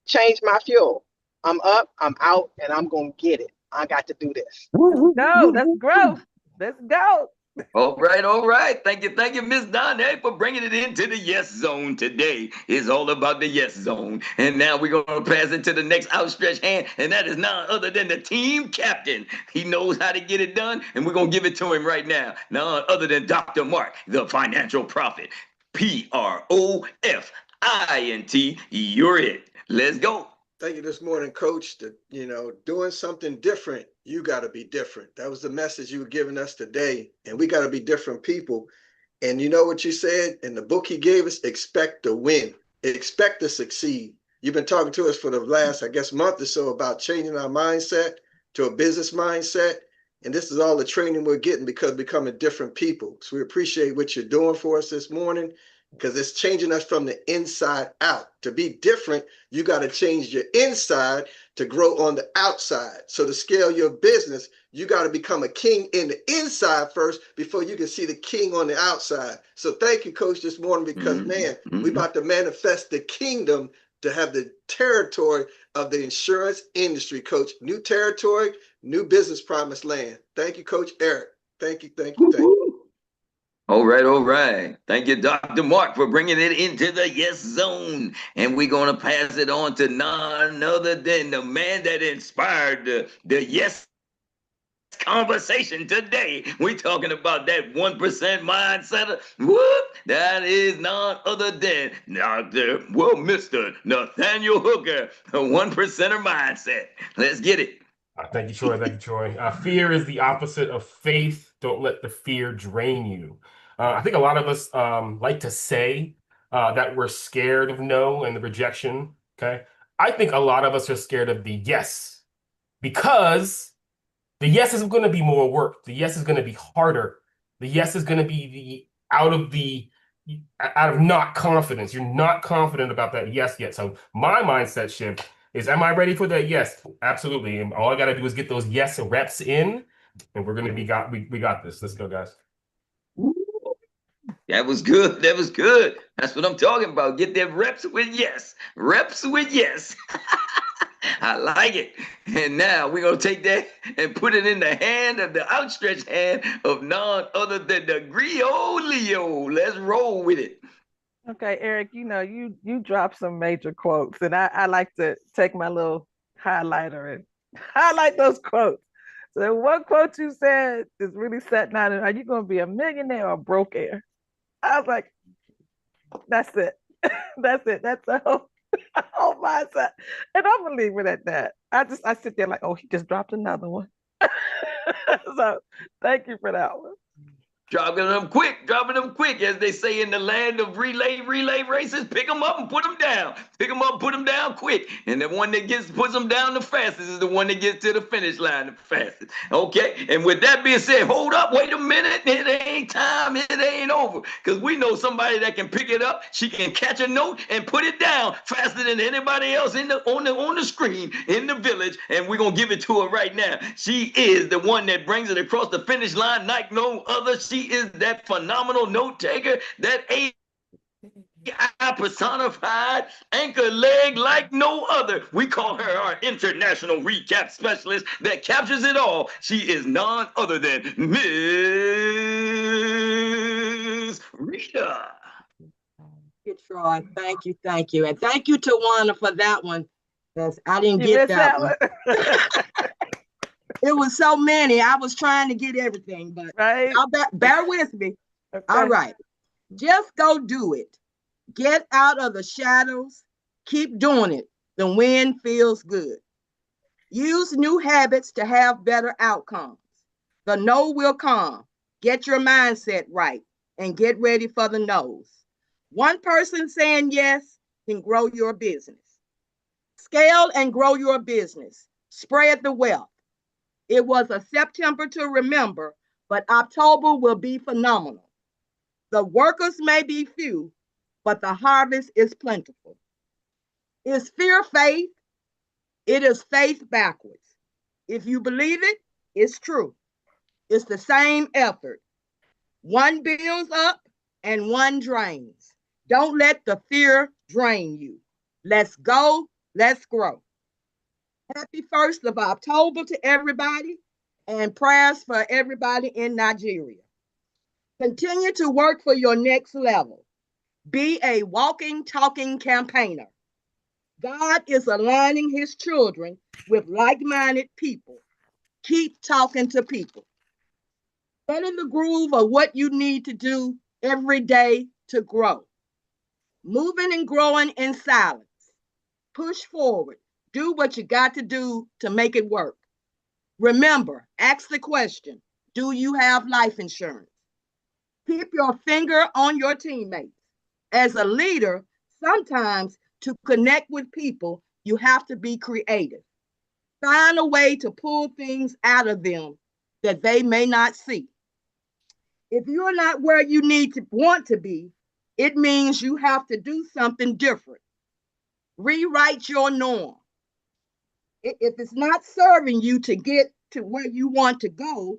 Speaker 8: change my fuel. I'm up, I'm out, and I'm going to get it. I got to do this.
Speaker 5: No, that's growth. Let's go.
Speaker 1: All right, all right. Thank you, Miss Donnie, for bringing it into the yes zone today. It's all about the yes zone. And now we're going to pass it to the next outstretched hand, and that is none other than the team captain. He knows how to get it done, and we're going to give it to him right now. None other than Dr. Mark, the financial prophet. PROFINT. You're it. Let's go.
Speaker 3: Thank you this morning, Coach. Doing something different, you got to be different. That was the message you were giving us today. And we got to be different people. And you know what you said in the book he gave us? Expect to win. Expect to succeed. You've been talking to us for the last, month or so about changing our mindset to a business mindset. And this is all the training we're getting because becoming different people. So we appreciate what you're doing for us this morning, because it's changing us from the inside out. To be different, you got to change your inside to grow on the outside. So to scale your business, you got to become a king in the inside first before you can see the king on the outside. So thank you, Coach, this morning, because, we about to manifest the kingdom to have the territory of the insurance industry, Coach. New territory, new business promised land. Thank you, Coach Erik. Thank you, thank you, thank you.
Speaker 1: All right, all right. Thank you, Dr. Mark, for bringing it into the yes zone. And we're going to pass it on to none other than the man that inspired the yes conversation today. We're talking about that 1% mindset. Whoop! That is none other than Mr. Nathaniel Hooker, the 1%er mindset. Let's get it.
Speaker 9: Thank you, Troy. Thank you, Troy. Fear is the opposite of faith. Don't let the fear drain you. I think a lot of us like to say that we're scared of no and the rejection. Okay. I think a lot of us are scared of the yes because the yes is going to be more work. The yes is going to be harder. The yes is going to be out of not confidence. You're not confident about that yes yet. So my mindset shift is, am I ready for that? Yes, absolutely. And all I got to do is get those yes reps in, and we're going to we got this. Let's go, guys.
Speaker 1: That was good. That was good. That's what I'm talking about. Get them reps with yes. Reps with yes. I like it. And now we're going to take that and put it in the hand of the outstretched hand of none other than the Grio Leo. Let's roll with it.
Speaker 5: Okay, Eric, you dropped some major quotes, and I like to take my little highlighter and highlight those quotes. So one quote you said is really setting out, are you going to be a millionaire or broke heir? I was like, that's it. That's it. That's the whole mindset. And I'm going to leave it at that. I sit there like, oh, he just dropped another one. So thank you for that one.
Speaker 1: Dropping them quick, as they say in the land of relay races. Pick them up and put them down. Pick them up, put them down quick. And the one that puts them down the fastest is the one that gets to the finish line the fastest. Okay? And with that being said, hold up, wait a minute. It ain't time. It ain't over. Because we know somebody that can pick it up. She can catch a note and put it down faster than anybody else on the screen in the village. And we're going to give it to her right now. She is the one that brings it across the finish line like no other. She is that phenomenal note taker, that AI personified anchor leg like no other. We call her our international recap specialist that captures it all. She is none other than Miss Rita.
Speaker 7: Troy, thank you, and thank you to Wanda for that one. Because I didn't get that one. It was so many. I was trying to get everything, but y'all bear with me. Okay. All right. Just go do it. Get out of the shadows. Keep doing it. The wind feels good. Use new habits to have better outcomes. The no will come. Get your mindset right and get ready for the no's. One person saying yes can grow your business. Scale and grow your business. Spread the wealth. It was a September to remember, but October will be phenomenal. The workers may be few, but the harvest is plentiful. Is fear faith? It is faith backwards. If you believe it, it's true. It's the same effort. One builds up and one drains. Don't let the fear drain you. Let's go. Let's grow. Happy 1st of October to everybody, and prayers for everybody in Nigeria. Continue to work for your next level. Be a walking, talking campaigner. God is aligning his children with like-minded people. Keep talking to people. Get in the groove of what you need to do every day to grow. Moving and growing in silence. Push forward. Do what you got to do to make it work. Remember, ask the question, do you have life insurance? Keep your finger on your teammates. As a leader, sometimes to connect with people, you have to be creative. Find a way to pull things out of them that they may not see. If you're not where you want to be, it means you have to do something different. Rewrite your norm. If it's not serving you to get to where you want to go,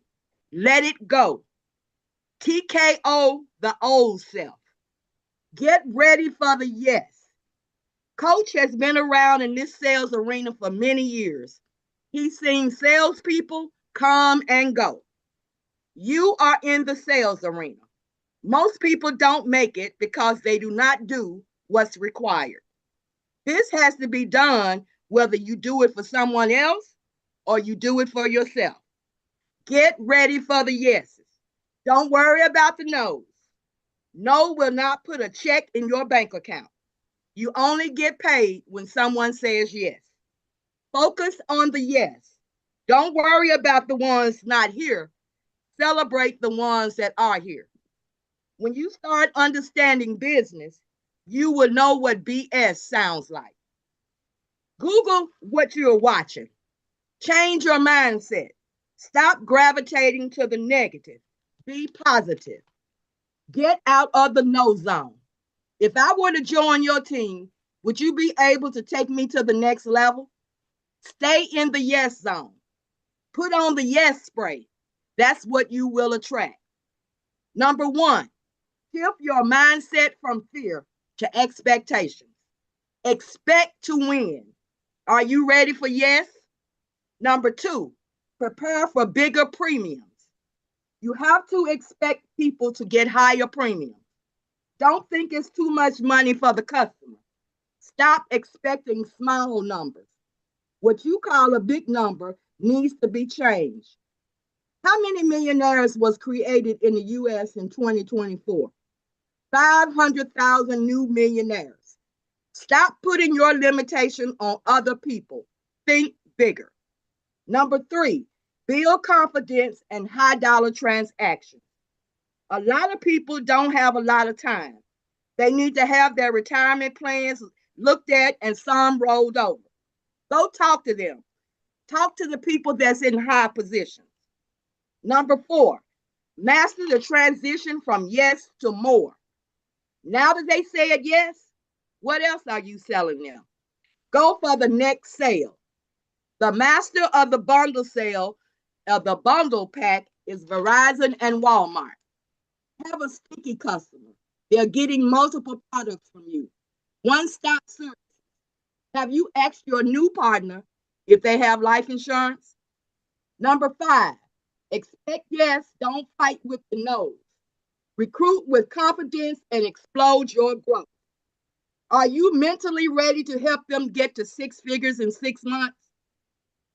Speaker 7: let it go. TKO the old self. Get ready for the yes. Coach has been around in this sales arena for many years. He's seen salespeople come and go. You are in the sales arena. Most people don't make it because they do not do what's required. This has to be done whether you do it for someone else or you do it for yourself. Get ready for the yeses. Don't worry about the no's. No will not put a check in your bank account. You only get paid when someone says yes. Focus on the yes. Don't worry about the ones not here. Celebrate the ones that are here. When you start understanding business, you will know what BS sounds like. Google what you're watching. Change your mindset. Stop gravitating to the negative. Be positive. Get out of the no zone. If I were to join your team, would you be able to take me to the next level? Stay in the yes zone. Put on the yes spray. That's what you will attract. Number 1, shift your mindset from fear to expectations. Expect to win. Are you ready for yes? Number 2, prepare for bigger premiums. You have to expect people to get higher premiums. Don't think it's too much money for the customer. Stop expecting small numbers. What you call a big number needs to be changed. How many millionaires was created in the U.S. in 2024? 500,000 new millionaires. Stop putting your limitation on other people. Think bigger. Number 3, build confidence and high dollar transactions. A lot of people don't have a lot of time. They need to have their retirement plans looked at and some rolled over. Go talk to them. Talk to the people that's in high positions. Number 4, master the transition from yes to more. Now that they said yes, what else are you selling them? Go for the next sale. The master of the bundle sale, of the bundle pack, is Verizon and Walmart. Have a sticky customer. They're getting multiple products from you. One-stop service. Have you asked your new partner if they have life insurance? Number 5, expect yes, don't fight with the no's. Recruit with confidence and explode your growth. Are you mentally ready to help them get to 6 figures in 6 months?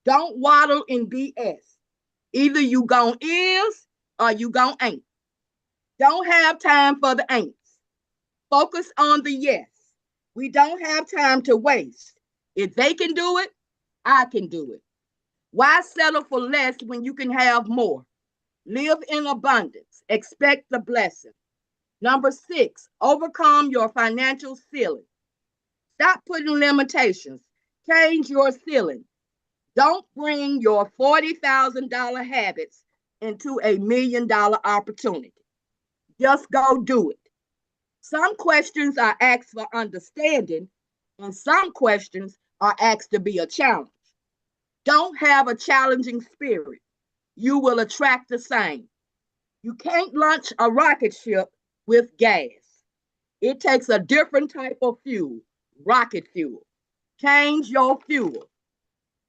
Speaker 7: Don't waddle in BS. Either you gon' is or you gon' ain't. Don't have time for the ain'ts. Focus on the yes. We don't have time to waste. If they can do it, I can do it. Why settle for less when you can have more? Live in abundance. Expect the blessing. Number 6, overcome your financial ceiling. Stop putting limitations. Change your ceiling. Don't bring your $40,000 habits into a $1 million opportunity. Just go do it. Some questions are asked for understanding, and some questions are asked to be a challenge. Don't have a challenging spirit. You will attract the same. You can't launch a rocket ship with gas. It takes a different type of fuel, rocket fuel. Change your fuel.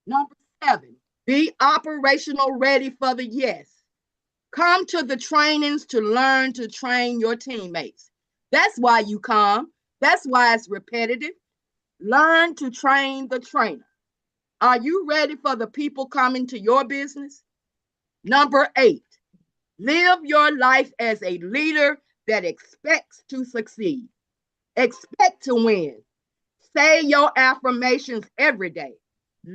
Speaker 7: Number 7, be operational ready for the yes. Come to the trainings to learn to train your teammates. That's why you come. That's why it's repetitive. Learn to train the trainer. Are you ready for the people coming to your business? Number 8, live your life as a leader that expects to succeed. Expect to win. Say your affirmations every day.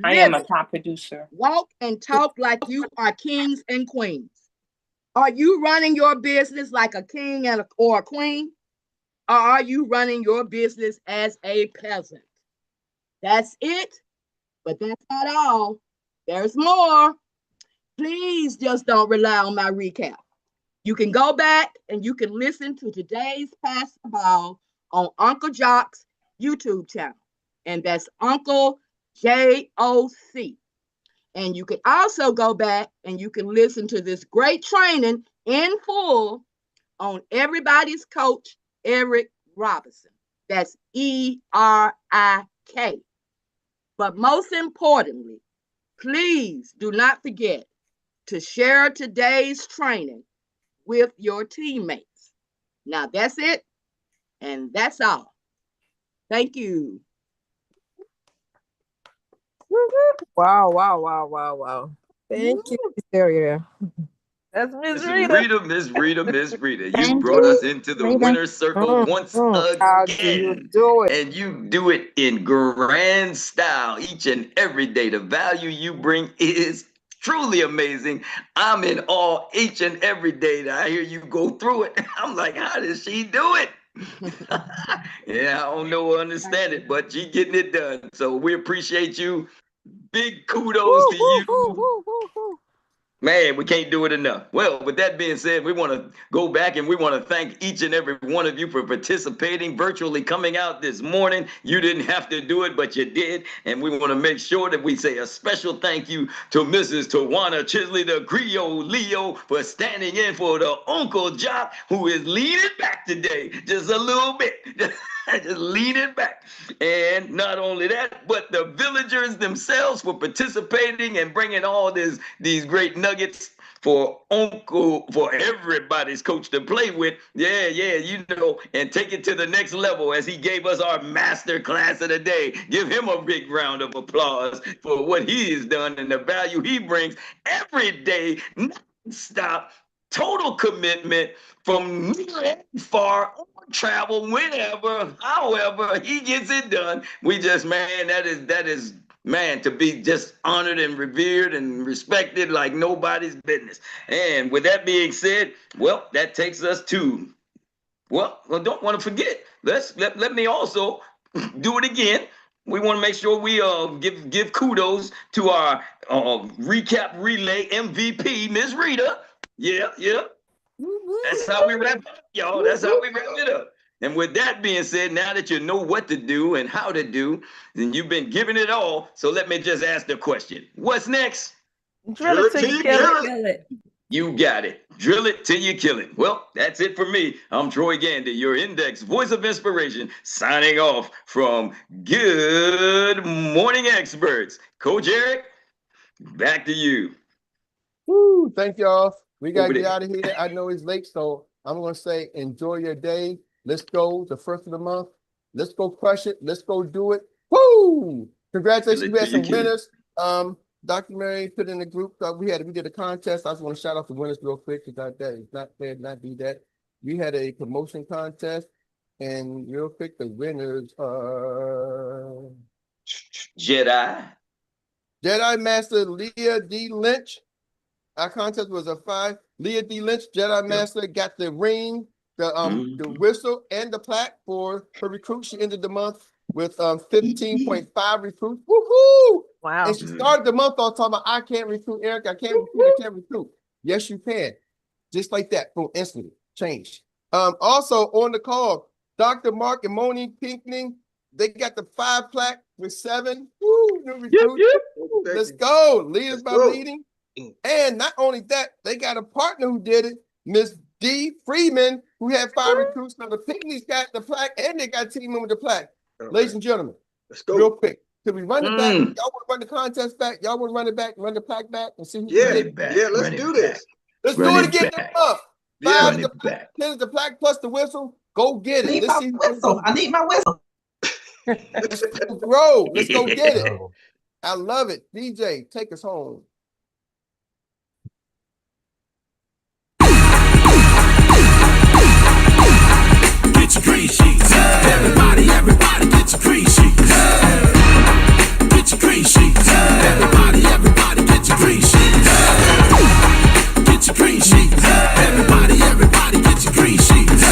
Speaker 10: I am a top producer.
Speaker 7: Walk and talk like you are kings and queens. Are you running your business like a king or a queen? Or are you running your business as a peasant? That's it, but that's not all. There's more. Please just don't rely on my recap. You can go back and you can listen to today's Pass the Ball on Uncle Jock's YouTube channel. And that's Uncle JOC. And you can also go back and you can listen to this great training in full on Everybody's Coach, Erik Robinson. That's ERIK. But most importantly, please do not forget to share today's training with your teammates. Now that's it, and that's all. Thank you.
Speaker 10: Wow, wow, wow, wow, wow. Thank you, Victoria.
Speaker 5: That's Miss
Speaker 1: Rita. Miss Rita. You brought us into the winner's circle once again.
Speaker 10: How do you do it?
Speaker 1: And you do it in grand style each and every day. The value you bring is truly amazing. I'm in awe each and every day that I hear you go through it. I'm like, how does she do it? Yeah, I don't know or understand it, but you getting it done. So we appreciate you. Big kudos to you. Man, we can't do it enough. Well, with that being said, we want to go back and we want to thank each and every one of you for participating, virtually coming out this morning. You didn't have to do it, but you did. And we want to make sure that we say a special thank you to Mrs. Tawana Chisley, the Griot Leo, for standing in for the Uncle Jock, who is leaning back today just a little bit. Just leaning back. And not only that, but the villagers themselves for participating and bringing all these great nuggets for everybody's coach to play with. Yeah, you know, and take it to the next level as he gave us our master class of the day. Give him a big round of applause for what he has done and the value he brings every day, non-stop, total commitment from near and far, travel whenever, however he gets it done. We just, man, that is man, to be just honored and revered and respected like nobody's business. And with that being said, well, that takes us to, well, don't want to forget. Let me also do it again. We want to make sure we give kudos to our recap relay MVP, Miss Rita. Yeah. That's how we wrap it up, y'all. That's how we wrap it up. And with that being said, now that you know what to do and how to do, then you've been giving it all. So let me just ask the question. What's next?
Speaker 5: Drill it till you kill it.
Speaker 1: You got it. Drill it till you kill it. Well, that's it for me. I'm Troy Gandy, your Index Voice of Inspiration, signing off from Good Morning Experts. Coach Erik, back to you.
Speaker 2: Woo, thank y'all. We got to get out of here. I know it's late, so I'm going to say enjoy your day. Let's go. The first of the month. Let's go crush it. Let's go do it. Woo! Congratulations. We had some winners. Dr. Mary put in the group. We did a contest. I just want to shout out the winners real quick because it's not fair to not do that. We had a promotion contest, and real quick, the winners are
Speaker 1: Jedi
Speaker 2: Master Leah D. Lynch. Our contest was a 5. Leah D. Lynch, Jedi Master, got the ring, the whistle, and the plaque for her recruit. She ended the month with 15.5 recruits. Woohoo!
Speaker 5: Wow.
Speaker 2: And she started the month off talking about, I can't recruit, Erik. I can't recruit. Yes, you can. Just like that, boom, instantly change. Also on the call, Dr. Mark and Monique Pinkney, they got the 5 plaque with 7. Woo, new recruits. Let's go. Leaders by leading. And not only that, they got a partner who did it, Miss D. Freeman, who had 5 recruits. Now the Pinkneys got the plaque, and they got a team member with the plaque. Okay. Ladies and gentlemen, let's go real quick. Can we run it back? Y'all want to run the contest back? Y'all want to run it back, run the plaque back, and see who
Speaker 3: did it? Yeah, let's do this.
Speaker 2: Let's do it again. 5 is the plaque, 10 is the plaque plus the whistle. Go get it. Let's see.
Speaker 10: I need my whistle.
Speaker 2: Let's grow. Let's go get it. I love it. DJ, take us home.
Speaker 11: Get your green sheets. Everybody get your green sheets. Get your green sheets. Everybody get your green sheets. Get your green sheets. Everybody get your green sheets.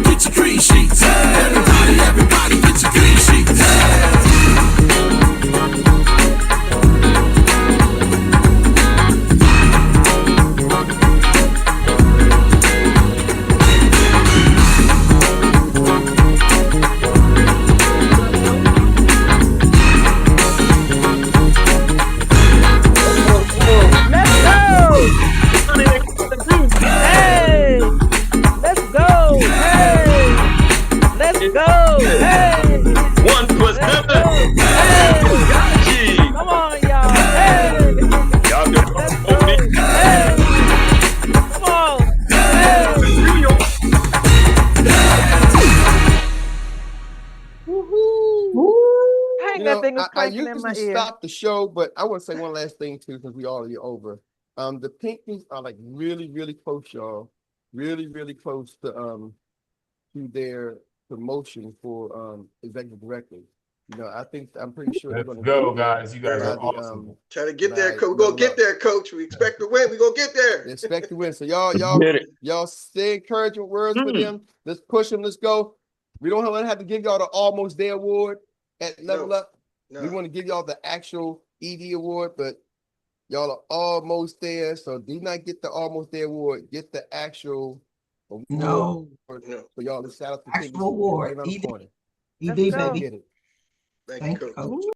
Speaker 11: Get your green sheets. Everybody get your green sheets.
Speaker 2: I usually stop the show, but I want to say one last thing too, because we already over. The Pinkies are like really, really close, y'all. Really, really close to their promotion for executive director. You know, I'm pretty sure
Speaker 9: Let's go, guys. You guys are awesome.
Speaker 3: Try to get there, coach. We're gonna get there, coach. We expect to win. We're gonna get there.
Speaker 2: Expect to win. So y'all say encouraging words for them. Let's push them. Let's go. We don't want to have to give y'all the Almost There award at Level Up. We want to give y'all the actual ED award, but y'all are almost there. So do not get the Almost There award. Get the actual award.
Speaker 7: No.
Speaker 2: So y'all, let's shout out the
Speaker 7: actual award.
Speaker 2: right around the corner.
Speaker 7: ED, baby.
Speaker 2: Get it.
Speaker 3: Thank you, coach.